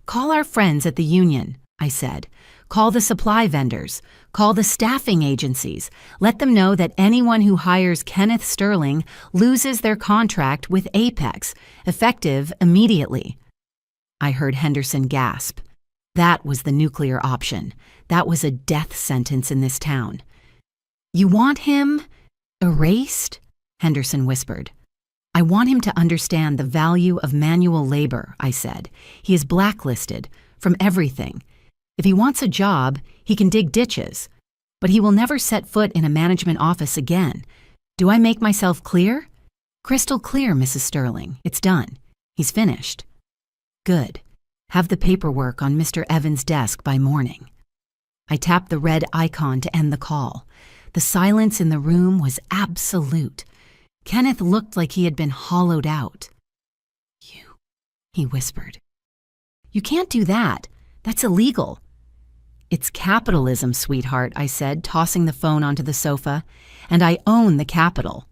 Call our friends at the union, I said. Call the supply vendors. Call the staffing agencies. Let them know that anyone who hires Kenneth Sterling loses their contract with Apex, effective immediately. I heard Henderson gasp. That was the nuclear option. That was a death sentence in this town. You want him erased? Henderson whispered. I want him to understand the value of manual labor, I said. He is blacklisted from everything. If he wants a job, he can dig ditches. But he will never set foot in a management office again. Do I make myself clear? Crystal clear, Mrs. Sterling. It's done. He's finished. Good. Have the paperwork on Mr. Evans' desk by morning. I tapped the red icon to end the call. The silence in the room was absolute. Kenneth looked like he had been hollowed out. You, he whispered. You can't do that. That's illegal. It's capitalism, sweetheart, I said, tossing the phone onto the sofa, and I own the capital.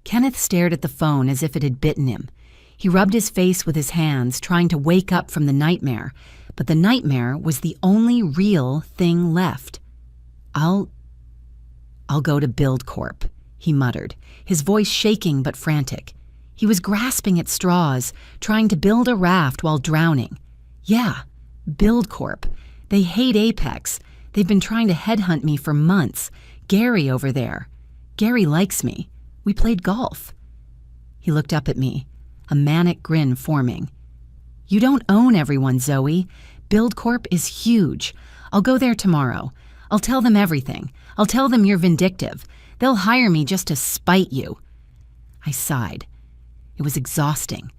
Kenneth stared at the phone as if it had bitten him. He rubbed his face with his hands, trying to wake up from the nightmare, but the nightmare was the only real thing left. I'll go to BuildCorp, he muttered, his voice shaking but frantic. He was grasping at straws, trying to build a raft while drowning. Yeah, BuildCorp. They hate Apex. They've been trying to headhunt me for months. Gary over there. Gary likes me. We played golf. He looked up at me, a manic grin forming. You don't own everyone, Zoe. BuildCorp is huge. I'll go there tomorrow. I'll tell them everything. I'll tell them you're vindictive. They'll hire me just to spite you." I sighed. It was exhausting,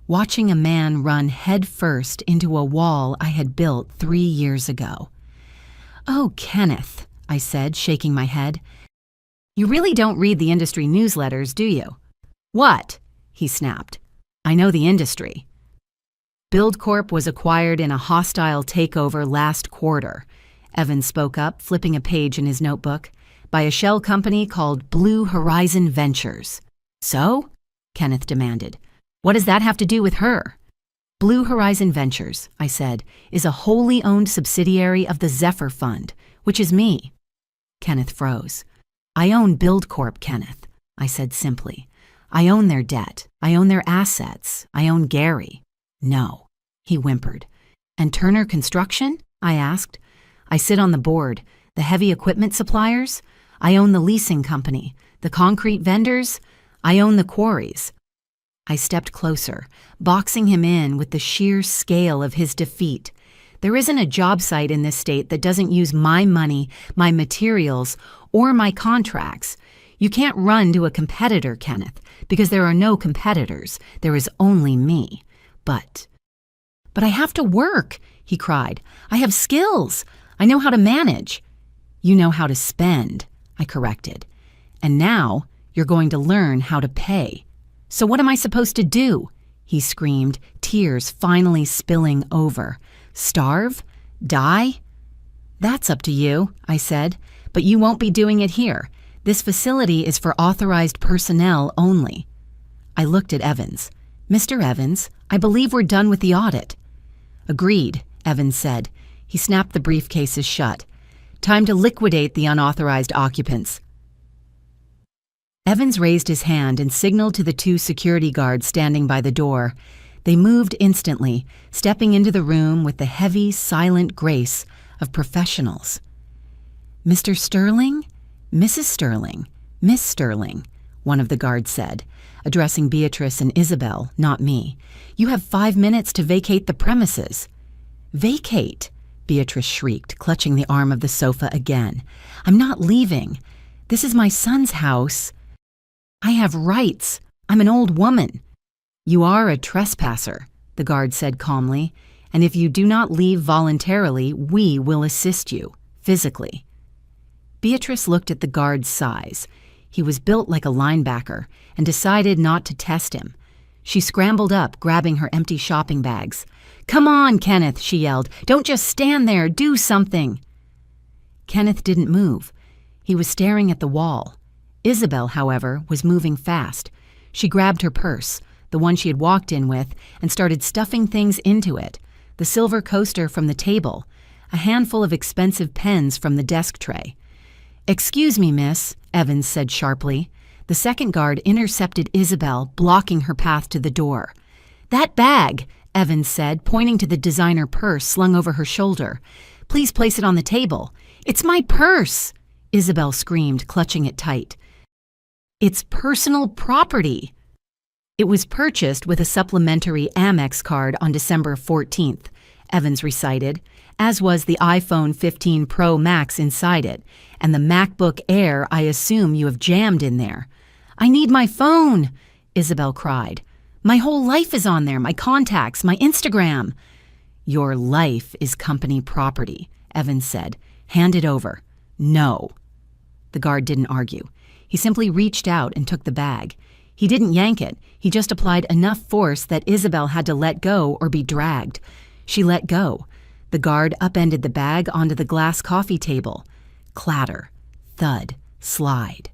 watching a man run headfirst into a wall I had built 3 years ago. "Oh, Kenneth," I said, shaking my head. "You really don't read the industry newsletters, do you?" "What?" he snapped. "I know the industry." "BuildCorp was acquired in a hostile takeover last quarter," Evans spoke up, flipping a page in his notebook, "by a shell company called Blue Horizon Ventures." "So?" Kenneth demanded. "What does that have to do with her?" "Blue Horizon Ventures," I said, "is a wholly owned subsidiary of the Zephyr Fund, which is me." Kenneth froze. "I own BuildCorp, Kenneth," I said simply. "I own their debt. I own their assets. I own Gary." "No," he whimpered. "And Turner Construction?" I asked. "I sit on the board. The heavy equipment suppliers? I own the leasing company. The concrete vendors? I own the quarries." I stepped closer, boxing him in with the sheer scale of his defeat. There isn't a job site in this state that doesn't use my money, my materials, or my contracts. You can't run to a competitor, Kenneth, because there are no competitors. There is only me. But I have to work," he cried. "I have skills. I know how to manage." "You know how to spend," I corrected. "And now you're going to learn how to pay." "So what am I supposed to do?" he screamed, tears finally spilling over. "Starve? Die?" "That's up to you," I said, "but you won't be doing it here. This facility is for authorized personnel only." I looked at Evans. "Mr. Evans, I believe we're done with the audit." "Agreed," Evans said. He snapped the briefcases shut. "Time to liquidate the unauthorized occupants." Evans raised his hand and signaled to the 2 security guards standing by the door. They moved instantly, stepping into the room with the heavy, silent grace of professionals. "Mr. Sterling? Mrs. Sterling? Miss Sterling," one of the guards said, addressing Beatrice and Isabel, not me. "You have 5 minutes to vacate the premises." "Vacate?" Beatrice shrieked, clutching the arm of the sofa again. "I'm not leaving. This is my son's house. I have rights. I'm an old woman." "You are a trespasser," the guard said calmly, "and if you do not leave voluntarily, we will assist you, physically." Beatrice looked at the guard's size. He was built like a linebacker, and decided not to test him. She scrambled up, grabbing her empty shopping bags. "Come on, Kenneth," she yelled. "Don't just stand there. Do something." Kenneth didn't move. He was staring at the wall. Isabel, however, was moving fast. She grabbed her purse, the one she had walked in with, and started stuffing things into it. The silver coaster from the table, a handful of expensive pens from the desk tray. "Excuse me, miss," Evans said sharply. The second guard intercepted Isabel, blocking her path to the door. "That bag," Evans said, pointing to the designer purse slung over her shoulder. "Please place it on the table." "It's my purse!" Isabel screamed, clutching it tight. "It's personal property." "It was purchased with a supplementary Amex card on December 14th, Evans recited, as was the iPhone 15 Pro Max inside it, and the MacBook Air I assume you have jammed in there. "I need my phone," Isabel cried. "My whole life is on there, my contacts, my Instagram." "Your life is company property," Evans said. "Hand it over." "No." The guard didn't argue. He simply reached out and took the bag. He didn't yank it. He just applied enough force that Isabel had to let go or be dragged. She let go. The guard upended the bag onto the glass coffee table. Clatter, thud, slide.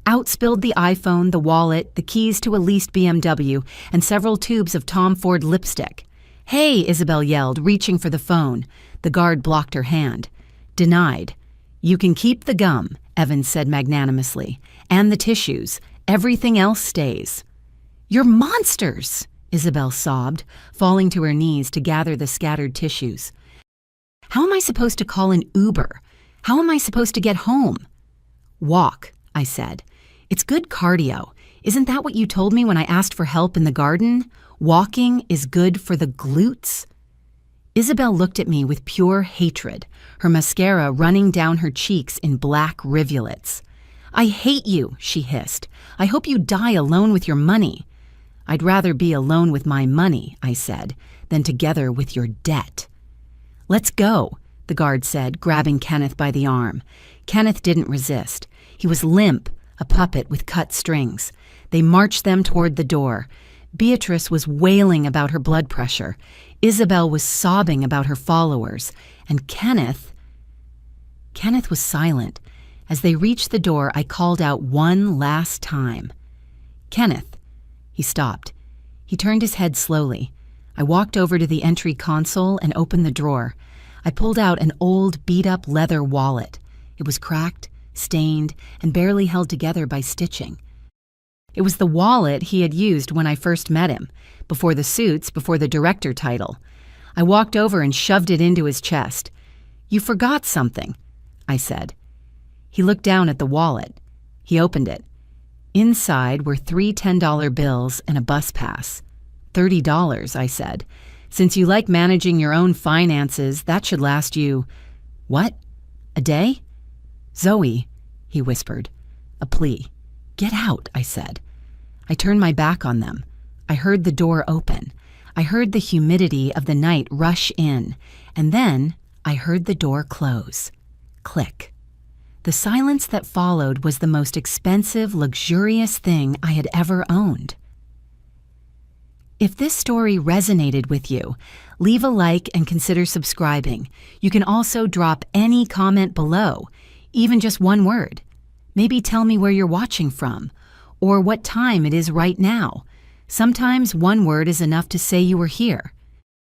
Out spilled the iPhone, the wallet, the keys to a leased BMW, and several tubes of Tom Ford lipstick. "Hey," Isabel yelled, reaching for the phone. The guard blocked her hand. "Denied." "You can keep the gum," Evans said magnanimously, "and the tissues. Everything else stays." "You're monsters!" Isabel sobbed, falling to her knees to gather the scattered tissues. "How am I supposed to call an Uber? How am I supposed to get home?" "Walk," I said. "It's good cardio. Isn't that what you told me when I asked for help in the garden? Walking is good for the glutes?" Isabel looked at me with pure hatred, her mascara running down her cheeks in black rivulets. "I hate you," she hissed. "I hope you die alone with your money." "I'd rather be alone with my money," I said, "than together with your debt." "Let's go," the guard said, grabbing Kenneth by the arm. Kenneth didn't resist. He was limp, a puppet with cut strings. They marched them toward the door. Beatrice was wailing about her blood pressure. Isabel was sobbing about her followers. And Kenneth was silent. As they reached the door, I called out one last time. "Kenneth." He stopped. He turned his head slowly. I walked over to the entry console and opened the drawer. I pulled out an old, beat-up leather wallet. It was cracked, stained, and barely held together by stitching. It was the wallet he had used when I first met him, before the suits, before the director title. I walked over and shoved it into his chest. "You forgot something," I said. He looked down at the wallet. He opened it. Inside were 3 $10 bills and a bus pass. $30, I said. "Since you like managing your own finances, that should last you—" "What? A day?" "Zoe," he whispered. A plea. "Get out," I said. I turned my back on them. I heard the door open. I heard the humidity of the night rush in, and then I heard the door close. Click. The silence that followed was the most expensive, luxurious thing I had ever owned. If this story resonated with you, leave a like and consider subscribing. You can also drop any comment below, even just one word. Maybe tell me where you're watching from, or what time it is right now. Sometimes one word is enough to say you were here.